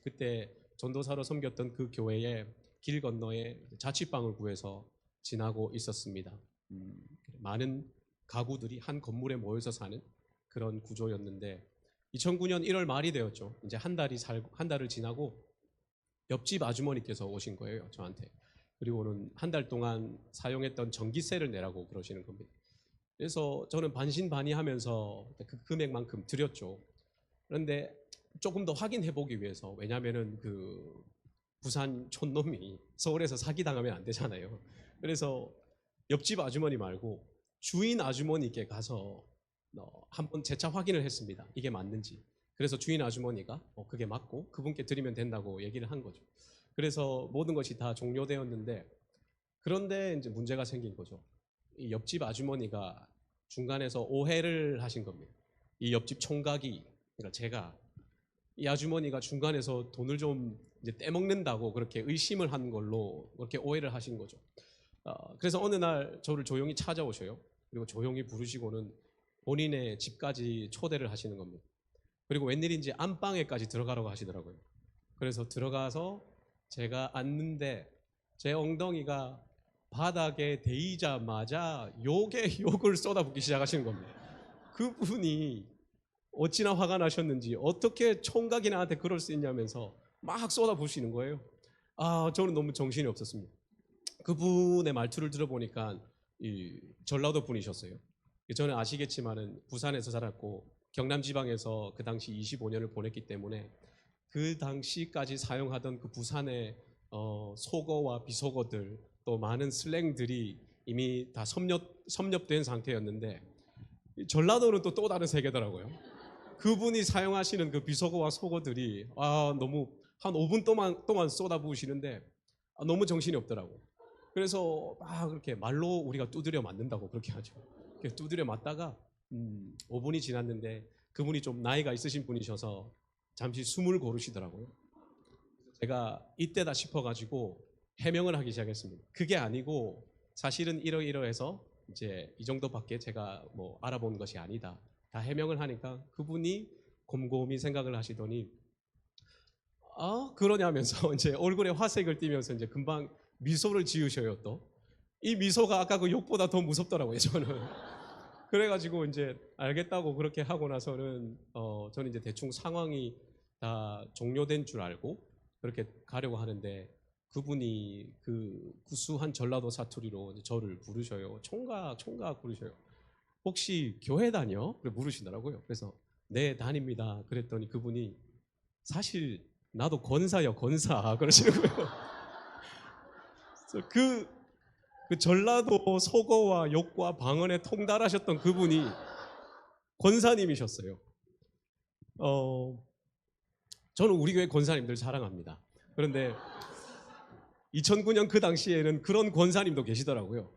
그때 전도사로 섬겼던 그 교회에 길 건너에 자취방을 구해서 지나고 있었습니다. 많은 가구들이 한 건물에 모여서 사는 그런 구조였는데 2009년 1월 말이 되었죠. 이제 한 달을 지나고 옆집 아주머니께서 오신 거예요, 저한테. 그리고는 한 달 동안 사용했던 전기세를 내라고 그러시는 겁니다. 그래서 저는 반신반의하면서 그 금액만큼 드렸죠. 그런데 조금 더 확인해 보기 위해서, 왜냐하면은 그 부산 촌놈이 서울에서 사기당하면 안 되잖아요. 그래서 옆집 아주머니 말고 주인 아주머니께 가서 한번 재차 확인을 했습니다. 이게 맞는지. 그래서 주인 아주머니가 그게 맞고 그분께 드리면 된다고 얘기를 한 거죠. 그래서 모든 것이 다 종료되었는데, 그런데 이제 문제가 생긴 거죠. 이 옆집 아주머니가 중간에서 오해를 하신 겁니다. 이 옆집 총각이, 그러니까 제가, 이 아주머니가 중간에서 돈을 좀 이제 떼먹는다고 그렇게 의심을 한 걸로 그렇게 오해를 하신 거죠. 그래서 어느 날 저를 조용히 찾아오셔요. 그리고 조용히 부르시고는 본인의 집까지 초대를 하시는 겁니다. 그리고 웬일인지 안방에까지 들어가라고 하시더라고요. 그래서 들어가서 제가 앉는데 제 엉덩이가 바닥에 데이자마자 욕을 쏟아붓기 시작하시는 겁니다. 그분이 어찌나 화가 나셨는지 어떻게 총각이 나한테 그럴 수 있냐면서 막 쏟아부으시는 거예요. 저는 너무 정신이 없었습니다. 그분의 말투를 들어보니까 이 전라도 분이셨어요. 저는 아시겠지만은 부산에서 자랐고 경남 지방에서 그 당시 25년을 보냈기 때문에 그 당시까지 사용하던 그 부산의 속어와 비속어들, 또 많은 슬랭들이 이미 다 섭렵된 상태였는데, 전라도는 또 다른 세계더라고요. 그분이 사용하시는 그 비속어와 속어들이 너무 한 5분 동안 쏟아부으시는데 너무 정신이 없더라고. 그래서 막 그렇게 말로 우리가 두드려 맞는다고 그렇게 하죠. 두드려 맞다가 5분이 지났는데 그분이 좀 나이가 있으신 분이셔서 잠시 숨을 고르시더라고요. 제가 이때다 싶어가지고 해명을 하기 시작했습니다. 그게 아니고 사실은 이러이러해서 이제 이 정도밖에 제가 뭐 알아본 것이 아니다. 다 해명을 하니까 그분이 곰곰이 생각을 하시더니 그러냐면서 이제 얼굴에 화색을 띠면서 이제 금방 미소를 지으셔요. 또 이 미소가 아까 그 욕보다 더 무섭더라고요, 저는. 그래가지고 이제 알겠다고 그렇게 하고 나서는 저는 이제 대충 상황이 다 종료된 줄 알고 그렇게 가려고 하는데, 그분이 그 구수한 전라도 사투리로 저를 부르셔요. 총각 부르셔요. 혹시 교회 다녀? 그래 물으시더라고요. 그래서 네, 다닙니다. 그랬더니 그분이 사실 나도 권사요, 권사 그러시는 거예요. 그래서 그 전라도 속어와 욕과 방언에 통달하셨던 그분이 권사님이셨어요. 저는 우리 교회 권사님들 사랑합니다. 그런데 2009년 그 당시에는 그런 권사님도 계시더라고요.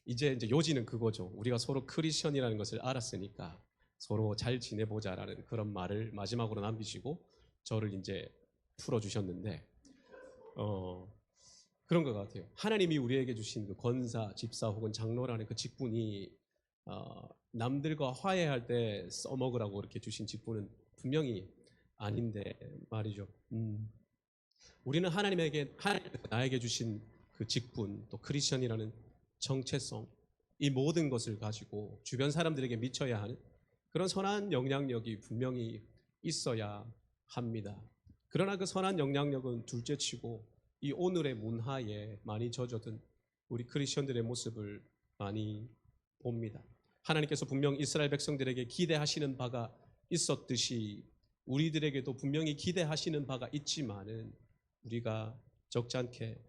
이제 요지는 그거죠. 우리가 서로 크리스천이라는 것을 알았으니까 서로 잘 지내보자라는 그런 말을 마지막으로 남기시고 저를 이제 풀어주셨는데, 그런 것 같아요. 하나님이 우리에게 주신 그 권사, 집사 혹은 장로라는 그 직분이 남들과 화해할 때 써먹으라고 이렇게 주신 직분은 분명히 아닌데 말이죠. 우리는 하나님 나에게 주신 그 직분, 또 크리스천이라는 정체성, 이 모든 것을 가지고 주변 사람들에게 미쳐야 하는 그런 선한 영향력이 분명히 있어야 합니다. 그러나 그 선한 영향력은 둘째치고 이 오늘의 문화에 많이 젖어든 우리 크리스천들의 모습을 많이 봅니다. 하나님께서 분명 이스라엘 백성들에게 기대하시는 바가 있었듯이 우리들에게도 분명히 기대하시는 바가 있지만은 우리가 적잖게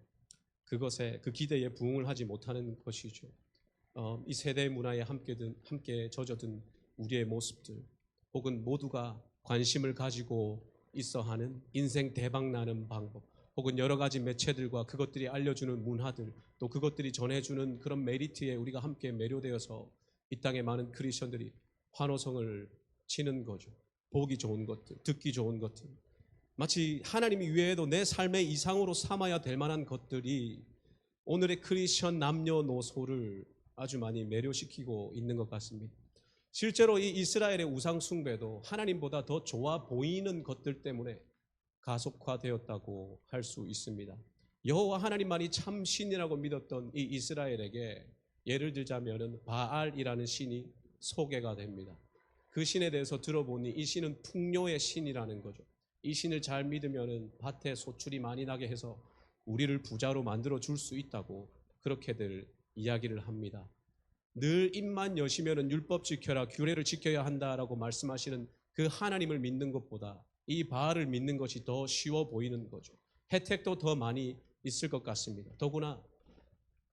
그것에 그 기대에 부응을 하지 못하는 것이죠. 이 세대 문화에 함께 젖어든 우리의 모습들, 혹은 모두가 관심을 가지고 있어 하는 인생 대박 나는 방법, 혹은 여러 가지 매체들과 그것들이 알려주는 문화들, 또 그것들이 전해주는 그런 메리트에 우리가 함께 매료되어서 이 땅의 많은 크리스천들이 환호성을 치는 거죠. 보기 좋은 것들, 듣기 좋은 것들, 마치 하나님 이외에도 내 삶의 이상으로 삼아야 될 만한 것들이 오늘의 크리스천 남녀노소를 아주 많이 매료시키고 있는 것 같습니다. 실제로 이 이스라엘의 우상 숭배도 하나님보다 더 좋아 보이는 것들 때문에 가속화되었다고 할 수 있습니다. 여호와 하나님만이 참 신이라고 믿었던 이 이스라엘에게 예를 들자면은 바알이라는 신이 소개가 됩니다. 그 신에 대해서 들어보니 이 신은 풍요의 신이라는 거죠. 이 신을 잘 믿으면은 밭에 소출이 많이 나게 해서 우리를 부자로 만들어 줄 수 있다고 그렇게들 이야기를 합니다. 늘 입만 여시면은 율법 지켜라, 규례를 지켜야 한다라고 말씀하시는 그 하나님을 믿는 것보다 이 바알을 믿는 것이 더 쉬워 보이는 거죠. 혜택도 더 많이 있을 것 같습니다. 더구나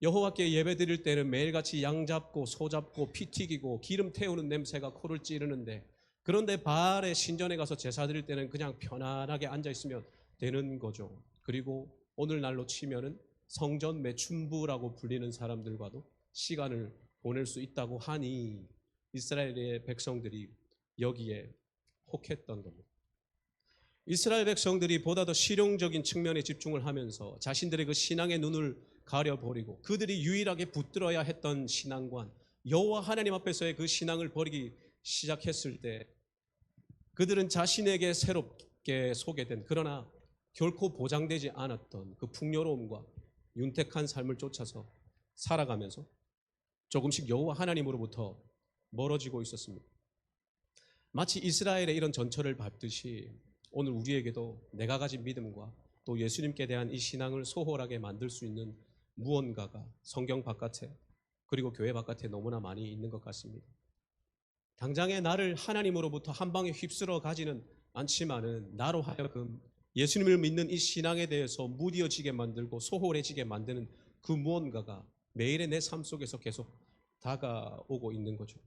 여호와께 예배 드릴 때는 매일같이 양 잡고 소 잡고 피 튀기고 기름 태우는 냄새가 코를 찌르는데, 그런데 바알의 신전에 가서 제사 드릴 때는 그냥 편안하게 앉아 있으면 되는 거죠. 그리고 오늘날로 치면은 성전 매춘부라고 불리는 사람들과도 시간을 보낼 수 있다고 하니 이스라엘의 백성들이 여기에 혹했던 겁니다. 이스라엘 백성들이 보다 더 실용적인 측면에 집중을 하면서 자신들의 그 신앙의 눈을 가려버리고 그들이 유일하게 붙들어야 했던 신앙관, 여호와 하나님 앞에서의 그 신앙을 버리기 시작했을 때 그들은 자신에게 새롭게 소개된, 그러나 결코 보장되지 않았던 그 풍요로움과 윤택한 삶을 쫓아서 살아가면서 조금씩 여호와 하나님으로부터 멀어지고 있었습니다. 마치 이스라엘의 이런 전철을 밟듯이 오늘 우리에게도 내가 가진 믿음과 또 예수님께 대한 이 신앙을 소홀하게 만들 수 있는 무언가가 성경 바깥에, 그리고 교회 바깥에 너무나 많이 있는 것 같습니다. 당장에 나를 하나님으로부터 한 방에 휩쓸어 가지는 않지만은 나로 하여금 예수님을 믿는 이 신앙에 대해서 무뎌지게 만들고 소홀해지게 만드는 그 무언가가 매일의 내 삶 속에서 계속 다가오고 있는 거죠.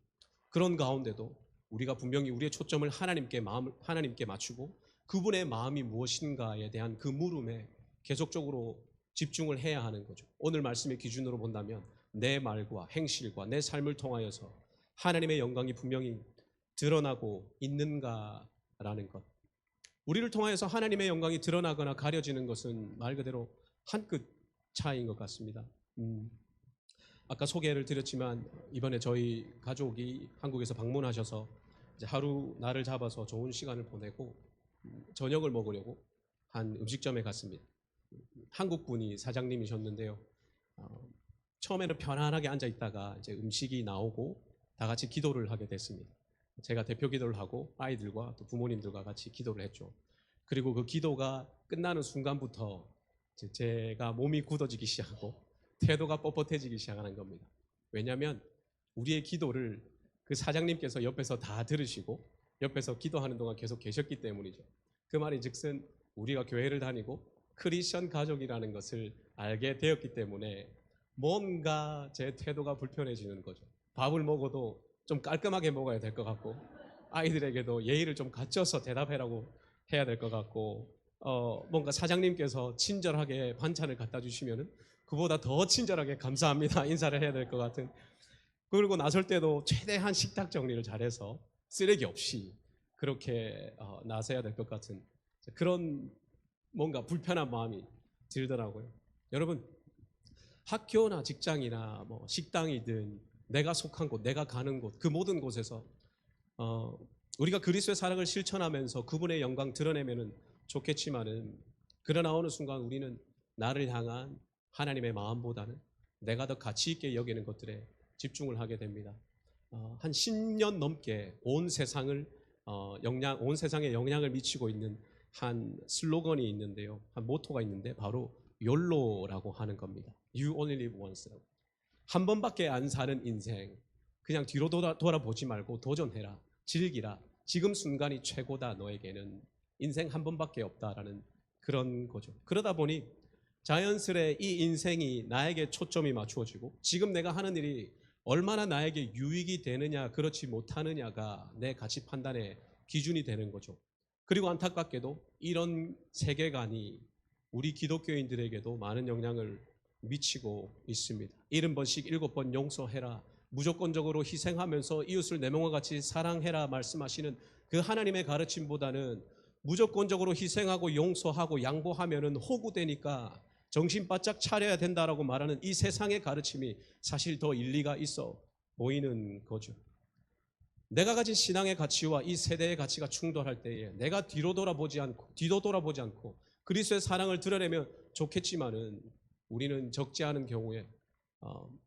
그런 가운데도 우리가 분명히 우리의 초점을 하나님께 맞추고 그분의 마음이 무엇인가에 대한 그 물음에 계속적으로 집중을 해야 하는 거죠. 오늘 말씀의 기준으로 본다면 내 말과 행실과 내 삶을 통하여서 하나님의 영광이 분명히 드러나고 있는가라는 것. 우리를 통하여서 하나님의 영광이 드러나거나 가려지는 것은 말 그대로 한 끗 차이인 것 같습니다. 아까 소개를 드렸지만 이번에 저희 가족이 한국에서 방문하셔서 이제 하루 날을 잡아서 좋은 시간을 보내고 저녁을 먹으려고 한 음식점에 갔습니다. 한국 분이 사장님이셨는데요. 처음에는 편안하게 앉아 있다가 이제 음식이 나오고 다 같이 기도를 하게 됐습니다. 제가 대표 기도를 하고 아이들과 또 부모님들과 같이 기도를 했죠. 그리고 그 기도가 끝나는 순간부터 제가 몸이 굳어지기 시작하고 태도가 뻣뻣해지기 시작하는 겁니다. 왜냐하면 우리의 기도를 그 사장님께서 옆에서 다 들으시고 옆에서 기도하는 동안 계속 계셨기 때문이죠. 그 말이 즉슨 우리가 교회를 다니고 크리스천 가족이라는 것을 알게 되었기 때문에 뭔가 제 태도가 불편해지는 거죠. 밥을 먹어도 좀 깔끔하게 먹어야 될 것 같고 아이들에게도 예의를 좀 갖춰서 대답해라고 해야 될 것 같고 뭔가 사장님께서 친절하게 반찬을 갖다 주시면은 그보다 더 친절하게 감사합니다 인사를 해야 될 것 같은, 그리고 나설 때도 최대한 식탁 정리를 잘해서 쓰레기 없이 그렇게 나서야 될 것 같은 그런 뭔가 불편한 마음이 들더라고요. 여러분, 학교나 직장이나 뭐 식당이든 내가 속한 곳, 내가 가는 곳, 그 모든 곳에서 우리가 그리스도의 사랑을 실천하면서 그분의 영광 드러내면은 좋겠지만은, 그러나 어느 순간 우리는 나를 향한 하나님의 마음보다는 내가 더 가치 있게 여기는 것들에 집중을 하게 됩니다. 한 10년 넘게 온 세상에 영향을 미치고 있는 한 슬로건이 있는데요. 한 모토가 있는데 바로 YOLO라고 하는 겁니다. You only live once. 한 번밖에 안 사는 인생, 그냥 뒤로 돌아보지 말고 도전해라, 즐기라, 지금 순간이 최고다, 너에게는 인생 한 번밖에 없다라는 그런 거죠. 그러다 보니 자연스레 이 인생이 나에게 초점이 맞추어지고, 지금 내가 하는 일이 얼마나 나에게 유익이 되느냐 그렇지 못하느냐가 내 가치 판단의 기준이 되는 거죠. 그리고 안타깝게도 이런 세계관이 우리 기독교인들에게도 많은 영향을 미치고 있습니다. 70번씩 7번 용서해라, 무조건적으로 희생하면서 이웃을 내 몸과 같이 사랑해라 말씀하시는 그 하나님의 가르침보다는 무조건적으로 희생하고 용서하고 양보하면은 호구되니까 정신 바짝 차려야 된다라고 말하는 이 세상의 가르침이 사실 더 일리가 있어 보이는 거죠. 내가 가진 신앙의 가치와 이 세대의 가치가 충돌할 때에 내가 뒤도 돌아보지 않고 그리스도의 사랑을 드러내면 좋겠지만은, 우리는 적지 않은 경우에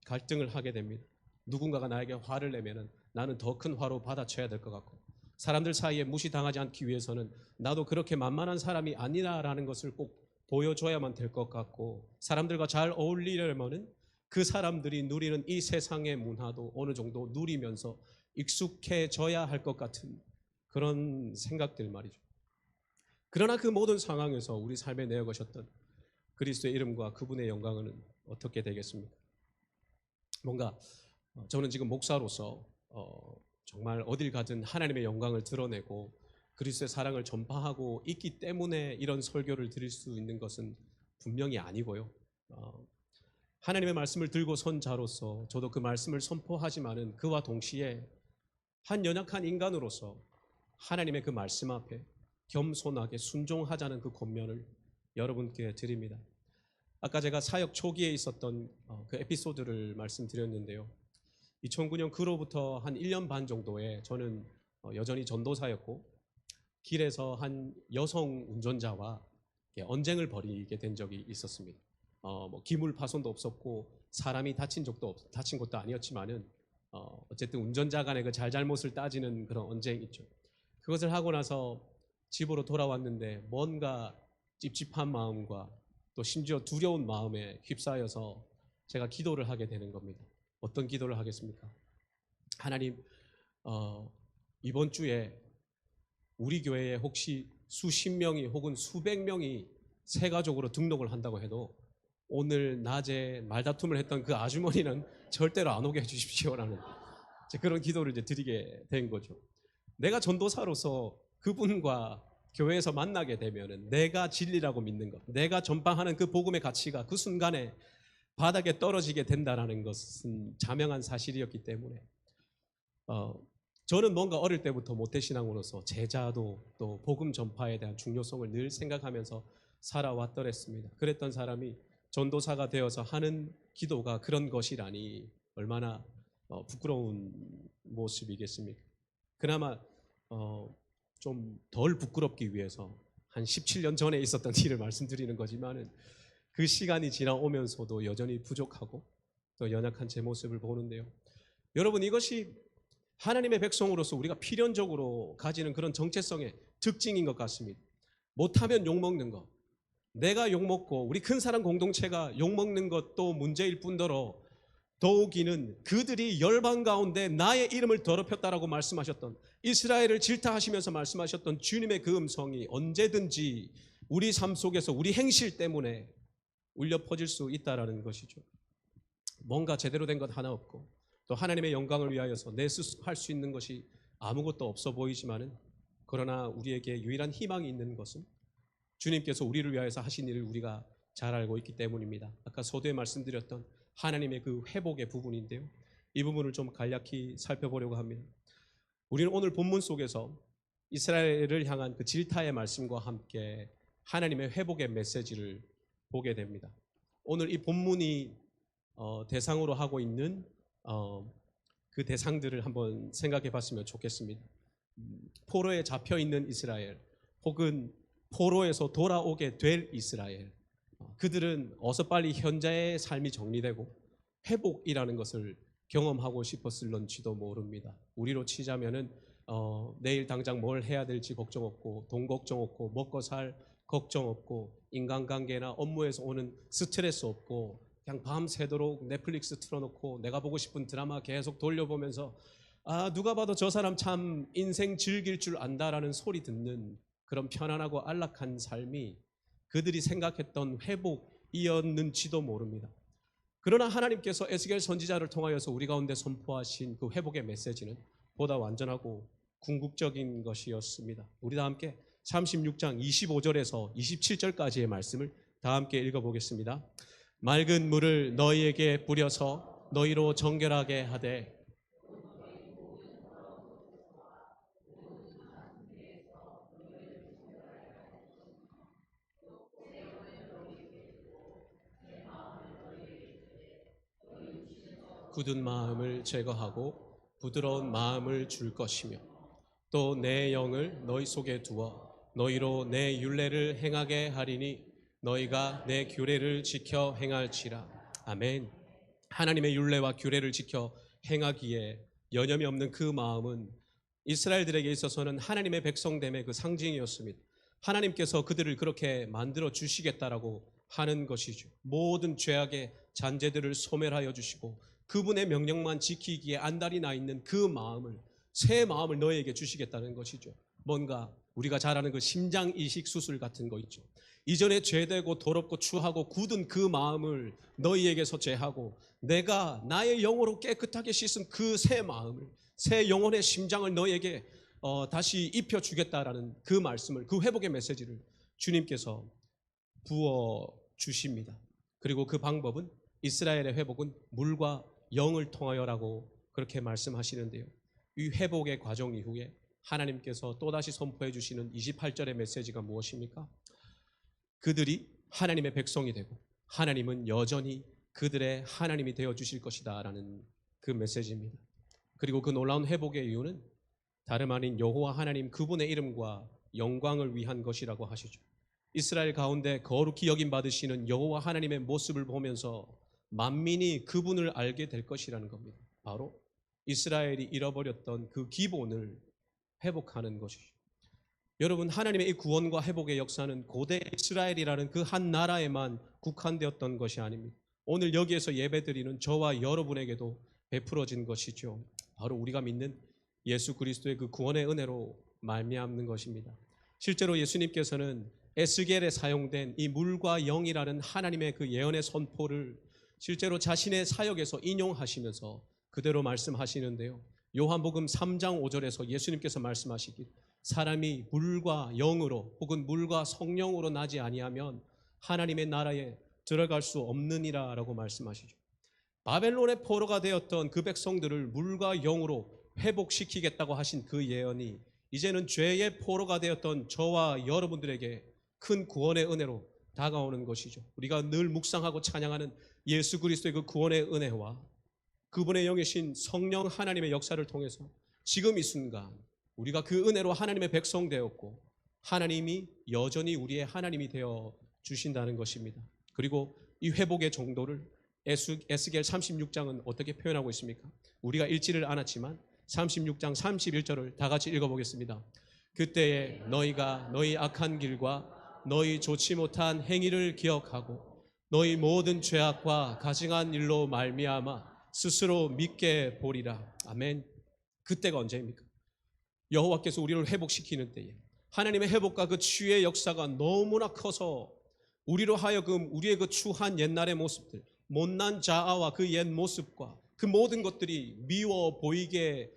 갈등을 하게 됩니다. 누군가가 나에게 화를 내면은 나는 더 큰 화로 받아쳐야 될 것 같고, 사람들 사이에 무시당하지 않기 위해서는 나도 그렇게 만만한 사람이 아니라라는 것을 꼭 보여줘야만 될 것 같고, 사람들과 잘 어울리려면은 그 사람들이 누리는 이 세상의 문화도 어느 정도 누리면서 익숙해져야 할 것 같은 그런 생각들 말이죠. 그러나 그 모든 상황에서 우리 삶에 내어가셨던 그리스도의 이름과 그분의 영광은 어떻게 되겠습니까? 뭔가 저는 지금 목사로서 정말 어딜 가든 하나님의 영광을 드러내고 그리스도의 사랑을 전파하고 있기 때문에 이런 설교를 드릴 수 있는 것은 분명히 아니고요. 하나님의 말씀을 들고 선 자로서 저도 그 말씀을 선포하지만은, 그와 동시에 한 연약한 인간으로서 하나님의 그 말씀 앞에 겸손하게 순종하자는 그 권면을 여러분께 드립니다. 아까 제가 사역 초기에 있었던 그 에피소드를 말씀드렸는데요. 2009년 그로부터 한 1년 반 정도에 저는 여전히 전도사였고, 길에서 한 여성 운전자와 언쟁을 벌이게 된 적이 있었습니다. 기물 파손도 없었고 사람이 다친 것도 아니었지만은 어쨌든 운전자 간의 그 잘잘못을 따지는 그런 언쟁이 있죠. 그것을 하고 나서 집으로 돌아왔는데 뭔가 찝찝한 마음과 또 심지어 두려운 마음에 휩싸여서 제가 기도를 하게 되는 겁니다. 어떤 기도를 하겠습니까? 하나님, 이번 주에 우리 교회에 혹시 수십 명이 혹은 수백 명이 새 가족으로 등록을 한다고 해도 오늘 낮에 말다툼을 했던 그 아주머니는 절대로 안 오게 해주십시오라는 그런 기도를 이제 드리게 된 거죠. 내가 전도사로서 그분과 교회에서 만나게 되면은 내가 진리라고 믿는 것, 내가 전파하는 그 복음의 가치가 그 순간에 바닥에 떨어지게 된다는 것은 자명한 사실이었기 때문에 저는 뭔가 어릴 때부터 모태신앙으로서 제자도 또 복음 전파에 대한 중요성을 늘 생각하면서 살아왔더랬습니다. 그랬던 사람이 전도사가 되어서 하는 기도가 그런 것이라니 얼마나 부끄러운 모습이겠습니까? 그나마 좀 덜 부끄럽기 위해서 한 17년 전에 있었던 일을 말씀드리는 거지만은, 그 시간이 지나오면서도 여전히 부족하고 또 연약한 제 모습을 보는데요. 여러분, 이것이 하나님의 백성으로서 우리가 필연적으로 가지는 그런 정체성의 특징인 것 같습니다. 못하면 욕먹는 것, 내가 욕먹고 우리 큰 사람 공동체가 욕먹는 것도 문제일 뿐더러 더욱이는 그들이 열방 가운데 나의 이름을 더럽혔다라고 말씀하셨던, 이스라엘을 질타하시면서 말씀하셨던 주님의 그 음성이 언제든지 우리 삶 속에서 우리 행실 때문에 울려 퍼질 수 있다라는 것이죠. 뭔가 제대로 된 것 하나 없고 또 하나님의 영광을 위하여서 내 스스로 할 수 있는 것이 아무것도 없어 보이지만은, 그러나 우리에게 유일한 희망이 있는 것은 주님께서 우리를 위하여서 하신 일을 우리가 잘 알고 있기 때문입니다. 아까 서두에 말씀드렸던 하나님의 그 회복의 부분인데요, 이 부분을 좀 간략히 살펴보려고 합니다. 우리는 오늘 본문 속에서 이스라엘을 향한 그 질타의 말씀과 함께 하나님의 회복의 메시지를 보게 됩니다. 오늘 이 본문이 대상으로 하고 있는 그 대상들을 한번 생각해 봤으면 좋겠습니다. 포로에 잡혀 있는 이스라엘, 혹은 포로에서 돌아오게 될 이스라엘, 그들은 어서 빨리 현재의 삶이 정리되고 회복이라는 것을 경험하고 싶었을런지도 모릅니다. 우리로 치자면은 내일 당장 뭘 해야 될지 걱정 없고, 돈 걱정 없고, 먹고 살 걱정 없고, 인간관계나 업무에서 오는 스트레스 없고, 그냥 밤새도록 넷플릭스 틀어놓고 내가 보고 싶은 드라마 계속 돌려보면서 누가 봐도 저 사람 참 인생 즐길 줄 안다라는 소리 듣는 그런 편안하고 안락한 삶이 그들이 생각했던 회복이었는지도 모릅니다. 그러나 하나님께서 에스겔 선지자를 통하여서 우리 가운데 선포하신 그 회복의 메시지는 보다 완전하고 궁극적인 것이었습니다. 우리 다 함께 36장 25절에서 27절까지의 말씀을 다 함께 읽어보겠습니다. 맑은 물을 너희에게 뿌려서 너희로 정결하게 하되 굳은 마음을 제거하고 부드러운 마음을 줄 것이며 또 내 영을 너희 속에 두어 너희로 내 율례를 행하게 하리니 너희가 내 규례를 지켜 행할지라. 아멘. 하나님의 율례와 규례를 지켜 행하기에 여념이 없는 그 마음은 이스라엘들에게 있어서는 하나님의 백성됨의 그 상징이었습니다. 하나님께서 그들을 그렇게 만들어 주시겠다라고 하는 것이죠. 모든 죄악의 잔재들을 소멸하여 주시고 그분의 명령만 지키기에 안달이 나 있는 그 마음을, 새 마음을 너희에게 주시겠다는 것이죠. 뭔가 우리가 잘 아는 그 심장 이식 수술 같은 거 있죠. 이전에 죄되고 더럽고 추하고 굳은 그 마음을 너희에게서 제하고 내가 나의 영으로 깨끗하게 씻은 그 새 마음을, 새 영혼의 심장을 너희에게 다시 입혀주겠다라는 그 말씀을, 그 회복의 메시지를 주님께서 부어주십니다. 그리고 그 방법은, 이스라엘의 회복은 물과 영을 통하여라고 그렇게 말씀하시는데요. 이 회복의 과정 이후에 하나님께서 또다시 선포해 주시는 28절의 메시지가 무엇입니까? 그들이 하나님의 백성이 되고 하나님은 여전히 그들의 하나님이 되어 주실 것이다 라는 그 메시지입니다. 그리고 그 놀라운 회복의 이유는 다름 아닌 여호와 하나님 그분의 이름과 영광을 위한 것이라고 하시죠. 이스라엘 가운데 거룩히 여김 받으시는 여호와 하나님의 모습을 보면서 만민이 그분을 알게 될 것이라는 겁니다. 바로 이스라엘이 잃어버렸던 그 기본을 회복하는 것이죠. 여러분, 하나님의 이 구원과 회복의 역사는 고대 이스라엘이라는 그 한 나라에만 국한되었던 것이 아닙니다. 오늘 여기에서 예배드리는 저와 여러분에게도 베풀어진 것이죠. 바로 우리가 믿는 예수 그리스도의 그 구원의 은혜로 말미암는 것입니다. 실제로 예수님께서는 에스겔에 사용된 이 물과 영이라는 하나님의 그 예언의 선포를 실제로 자신의 사역에서 인용하시면서 그대로 말씀하시는데요. 요한복음 3장 5절에서 예수님께서 말씀하시길 사람이 물과 영으로 혹은 물과 성령으로 나지 아니하면 하나님의 나라에 들어갈 수 없느니라 라고 말씀하시죠. 바벨론의 포로가 되었던 그 백성들을 물과 영으로 회복시키겠다고 하신 그 예언이 이제는 죄의 포로가 되었던 저와 여러분들에게 큰 구원의 은혜로 다가오는 것이죠. 우리가 늘 묵상하고 찬양하는 예수 그리스도의 그 구원의 은혜와 그분의 영이신 성령 하나님의 역사를 통해서 지금 이 순간 우리가 그 은혜로 하나님의 백성 되었고 하나님이 여전히 우리의 하나님이 되어 주신다는 것입니다. 그리고 이 회복의 정도를 에스겔 36장은 어떻게 표현하고 있습니까? 우리가 읽지를 않았지만 36장 31절을 다 같이 읽어보겠습니다. 그때에 너희가 너희 악한 길과 너희 좋지 못한 행위를 기억하고 너희 모든 죄악과 가증한 일로 말미암아 스스로 믿게 보리라. 아멘. 그때가 언제입니까? 여호와께서 우리를 회복시키는 때에 하나님의 회복과 그 치유의 역사가 너무나 커서 우리로 하여금 우리의 그 추한 옛날의 모습들, 못난 자아와 그 옛 모습과 그 모든 것들이 미워 보이게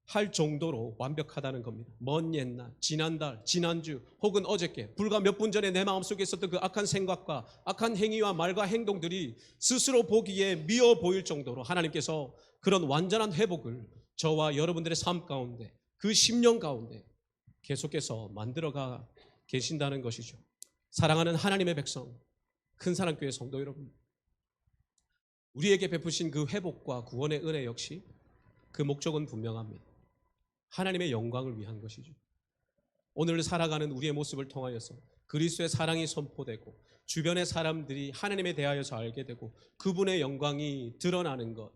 할 정도로 완벽하다는 겁니다. 먼 옛날, 지난달, 지난주 혹은 어저께 불과 몇 분 전에 내 마음속에 있었던 그 악한 생각과 악한 행위와 말과 행동들이 스스로 보기에 미워 보일 정도로 하나님께서 그런 완전한 회복을 저와 여러분들의 삶 가운데 그 10년 가운데 계속해서 만들어가 계신다는 것이죠. 사랑하는 하나님의 백성, 큰사랑교회 성도 여러분, 우리에게 베푸신 그 회복과 구원의 은혜 역시 그 목적은 분명합니다. 하나님의 영광을 위한 것이죠. 오늘 살아가는 우리의 모습을 통하여서 그리스도의 사랑이 선포되고 주변의 사람들이 하나님에 대하여서 알게 되고 그분의 영광이 드러나는 것,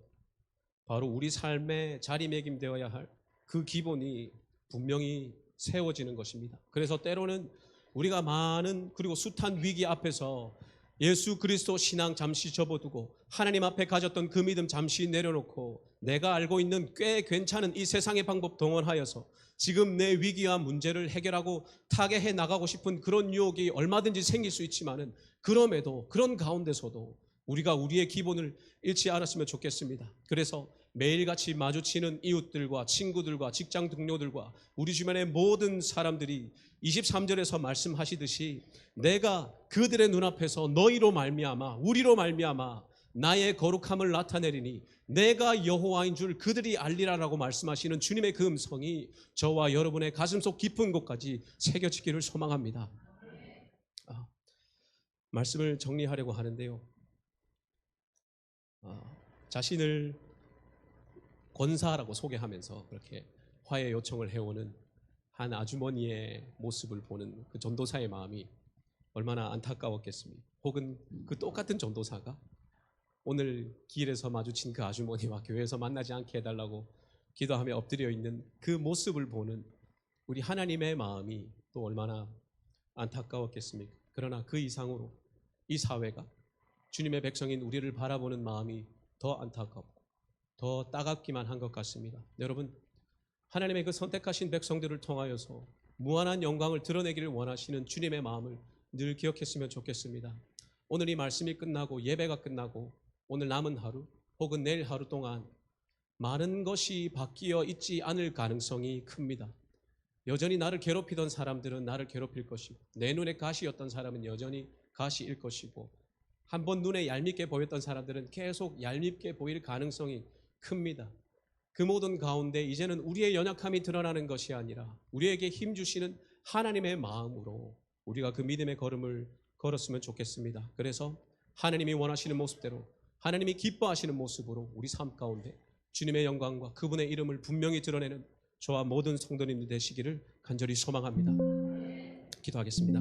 바로 우리 삶의 자리매김되어야 할 그 기본이 분명히 세워지는 것입니다. 그래서 때로는 우리가 많은 그리고 숱한 위기 앞에서 예수 그리스도 신앙 잠시 접어두고 하나님 앞에 가졌던 그 믿음 잠시 내려놓고 내가 알고 있는 꽤 괜찮은 이 세상의 방법 동원하여서 지금 내 위기와 문제를 해결하고 타개해 나가고 싶은 그런 유혹이 얼마든지 생길 수 있지만은 그럼에도 그런 가운데서도 우리가 우리의 기본을 잃지 않았으면 좋겠습니다. 그래서 매일같이 마주치는 이웃들과 친구들과 직장 동료들과 우리 주변의 모든 사람들이 23절에서 말씀하시듯이 내가 그들의 눈앞에서 너희로 말미암아 우리로 말미암아 나의 거룩함을 나타내리니 내가 여호와인 줄 그들이 알리라라고 말씀하시는 주님의 그 음성이 저와 여러분의 가슴속 깊은 곳까지 새겨지기를 소망합니다. 말씀을 정리하려고 하는데요, 자신을 권사라고 소개하면서 그렇게 화해 요청을 해오는 한 아주머니의 모습을 보는 그 전도사의 마음이 얼마나 안타까웠겠습니까? 혹은 그 똑같은 전도사가 오늘 길에서 마주친 그 아주머니와 교회에서 만나지 않게 해달라고 기도하며 엎드려 있는 그 모습을 보는 우리 하나님의 마음이 또 얼마나 안타까웠겠습니까? 그러나 그 이상으로 이 사회가 주님의 백성인 우리를 바라보는 마음이 더 안타깝고 더 따갑기만 한 것 같습니다. 여러분, 하나님의 그 선택하신 백성들을 통하여서 무한한 영광을 드러내기를 원하시는 주님의 마음을 늘 기억했으면 좋겠습니다. 오늘 이 말씀이 끝나고 예배가 끝나고 오늘 남은 하루 혹은 내일 하루 동안 많은 것이 바뀌어 있지 않을 가능성이 큽니다. 여전히 나를 괴롭히던 사람들은 나를 괴롭힐 것이고 내 눈에 가시였던 사람은 여전히 가시일 것이고 한번 눈에 얄밉게 보였던 사람들은 계속 얄밉게 보일 가능성이 큽니다. 그 모든 가운데 이제는 우리의 연약함이 드러나는 것이 아니라 우리에게 힘 주시는 하나님의 마음으로 우리가 그 믿음의 걸음을 걸었으면 좋겠습니다. 그래서 하나님이 원하시는 모습대로 하나님이 기뻐하시는 모습으로 우리 삶 가운데 주님의 영광과 그분의 이름을 분명히 드러내는 저와 모든 성도님들 되시기를 간절히 소망합니다. 기도하겠습니다.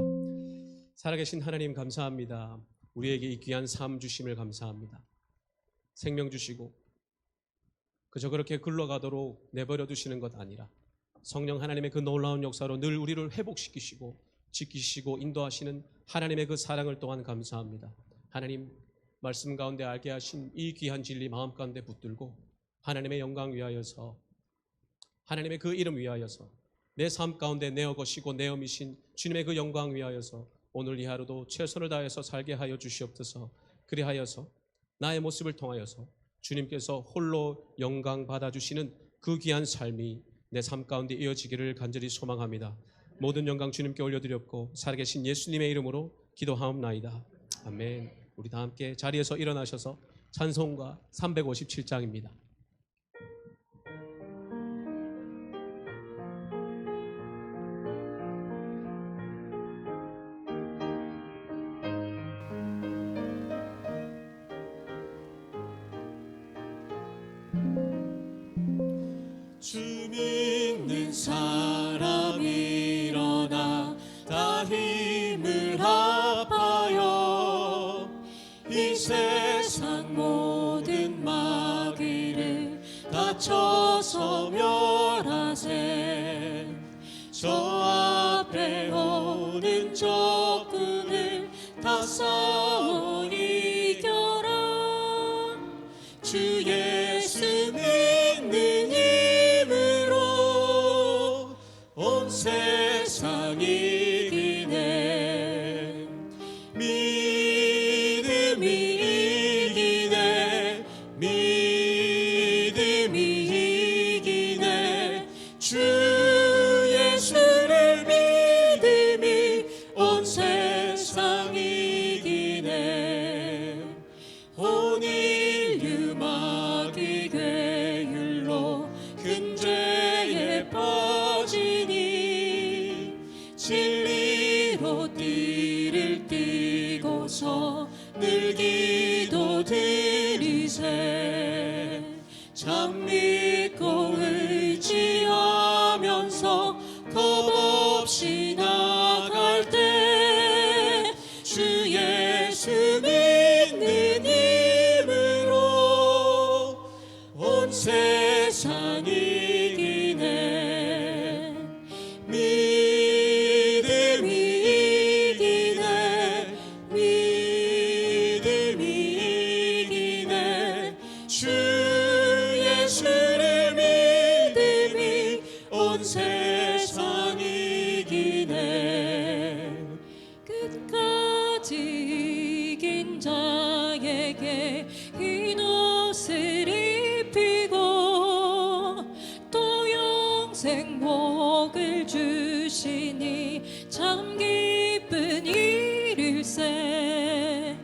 살아계신 하나님 감사합니다. 우리에게 이 귀한 삶 주심을 감사합니다. 생명 주시고 그저 그렇게 굴러가도록 내버려 두시는 것 아니라 성령 하나님의 그 놀라운 역사로 늘 우리를 회복시키시고 지키시고 인도하시는 하나님의 그 사랑을 또한 감사합니다. 하나님 말씀 가운데 알게 하신 이 귀한 진리 마음 가운데 붙들고 하나님의 영광 위하여서 하나님의 그 이름 위하여서 내 삶 가운데 내어 거시고 내어 미신 주님의 그 영광 위하여서 오늘 이 하루도 최선을 다해서 살게 하여 주시옵소서. 그리하여서 나의 모습을 통하여서 주님께서 홀로 영광 받아주시는 그 귀한 삶이 내 삶 가운데 이어지기를 간절히 소망합니다. 모든 영광 주님께 올려드렸고 살아계신 예수님의 이름으로 기도하옵나이다. 아멘. 우리 다 함께 자리에서 일어나셔서 찬송가 357장입니다. 주 믿는 사람 일어나 다 힘을 합하여 이 세상 모든 마귀를 다 쳐서 멸하세. 저 앞에 오는 적군을 다 싸워 이겨라. 주 예수 믿는 온 세상 이기네. 믿음이 이기네. 믿음이 이기네. 주 예수를 믿음이 온 세상 이기네. 온 인류 마귀 괴율로 큰 죄에 진리로 띠를 띠고서 늘 기도드리세. 참 믿고 의지하 세상이 이기네 믿음이 이기네 믿음이 이기네 주 예수를 믿음이 온 세상이 이기네 끝까지 이긴 자에게 흰 옷을 입히고 또 영생 복을 주시니 참 기쁜 일일세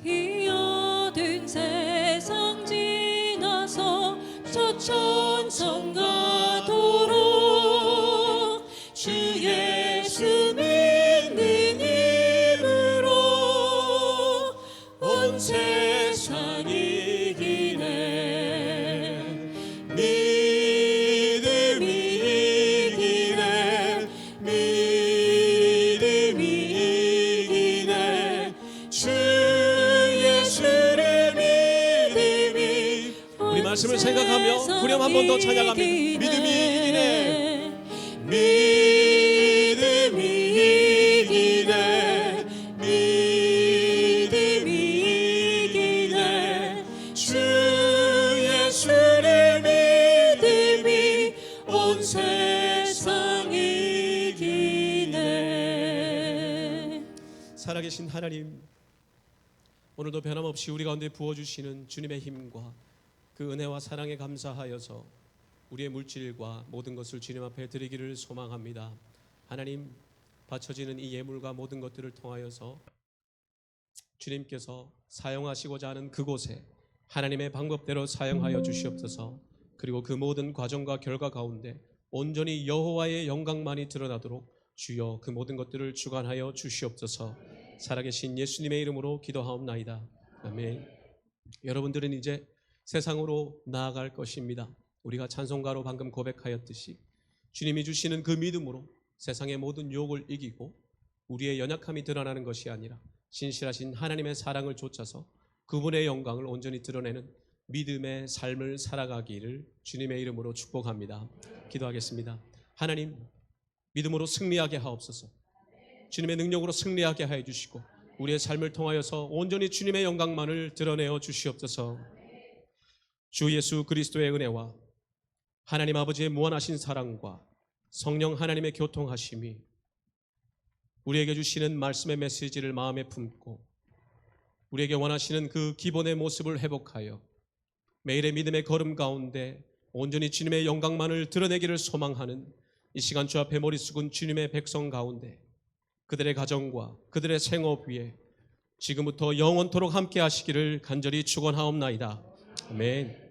이 어두운 세상 지나서 저 천성 가도록 주 예수 믿는 힘으로 온 세상이 이기네 믿음이 이기네 믿음이 이기네 주 예수를 믿음이 우리 말씀을 생각하며 후렴 한 번 더 찬양합니다. 믿음이 이기네 믿음이 이기네 믿음이 이기네 주 예수를 믿음이 온 세상이 이기네 살아계신 하나님, 오늘도 변함없이 우리 가운데 부어주시는 주님의 힘과 그 은혜와 사랑에 감사하여서 우리의 물질과 모든 것을 주님 앞에 드리기를 소망합니다. 하나님, 바쳐지는 이 예물과 모든 것들을 통하여서 주님께서 사용하시고자 하는 그곳에 하나님의 방법대로 사용하여 주시옵소서. 그리고 그 모든 과정과 결과 가운데 온전히 여호와의 영광만이 드러나도록 주여 그 모든 것들을 주관하여 주시옵소서. 살아계신 예수님의 이름으로 기도하옵나이다. 아멘. 여러분들은 이제 세상으로 나아갈 것입니다. 우리가 찬송가로 방금 고백하였듯이 주님이 주시는 그 믿음으로 세상의 모든 유혹을 이기고 우리의 연약함이 드러나는 것이 아니라 신실하신 하나님의 사랑을 좇아서 그분의 영광을 온전히 드러내는 믿음의 삶을 살아가기를 주님의 이름으로 축복합니다. 기도하겠습니다. 하나님, 믿음으로 승리하게 하옵소서. 주님의 능력으로 승리하게 하여 주시고 우리의 삶을 통하여서 온전히 주님의 영광만을 드러내어 주시옵소서. 주 예수 그리스도의 은혜와 하나님 아버지의 무한하신 사랑과 성령 하나님의 교통하심이 우리에게 주시는 말씀의 메시지를 마음에 품고 우리에게 원하시는 그 기본의 모습을 회복하여 매일의 믿음의 걸음 가운데 온전히 주님의 영광만을 드러내기를 소망하는 이 시간 주 앞에 머리 숙은 주님의 백성 가운데 그들의 가정과 그들의 생업 위에 지금부터 영원토록 함께 하시기를 간절히 축원하옵나이다. 아멘.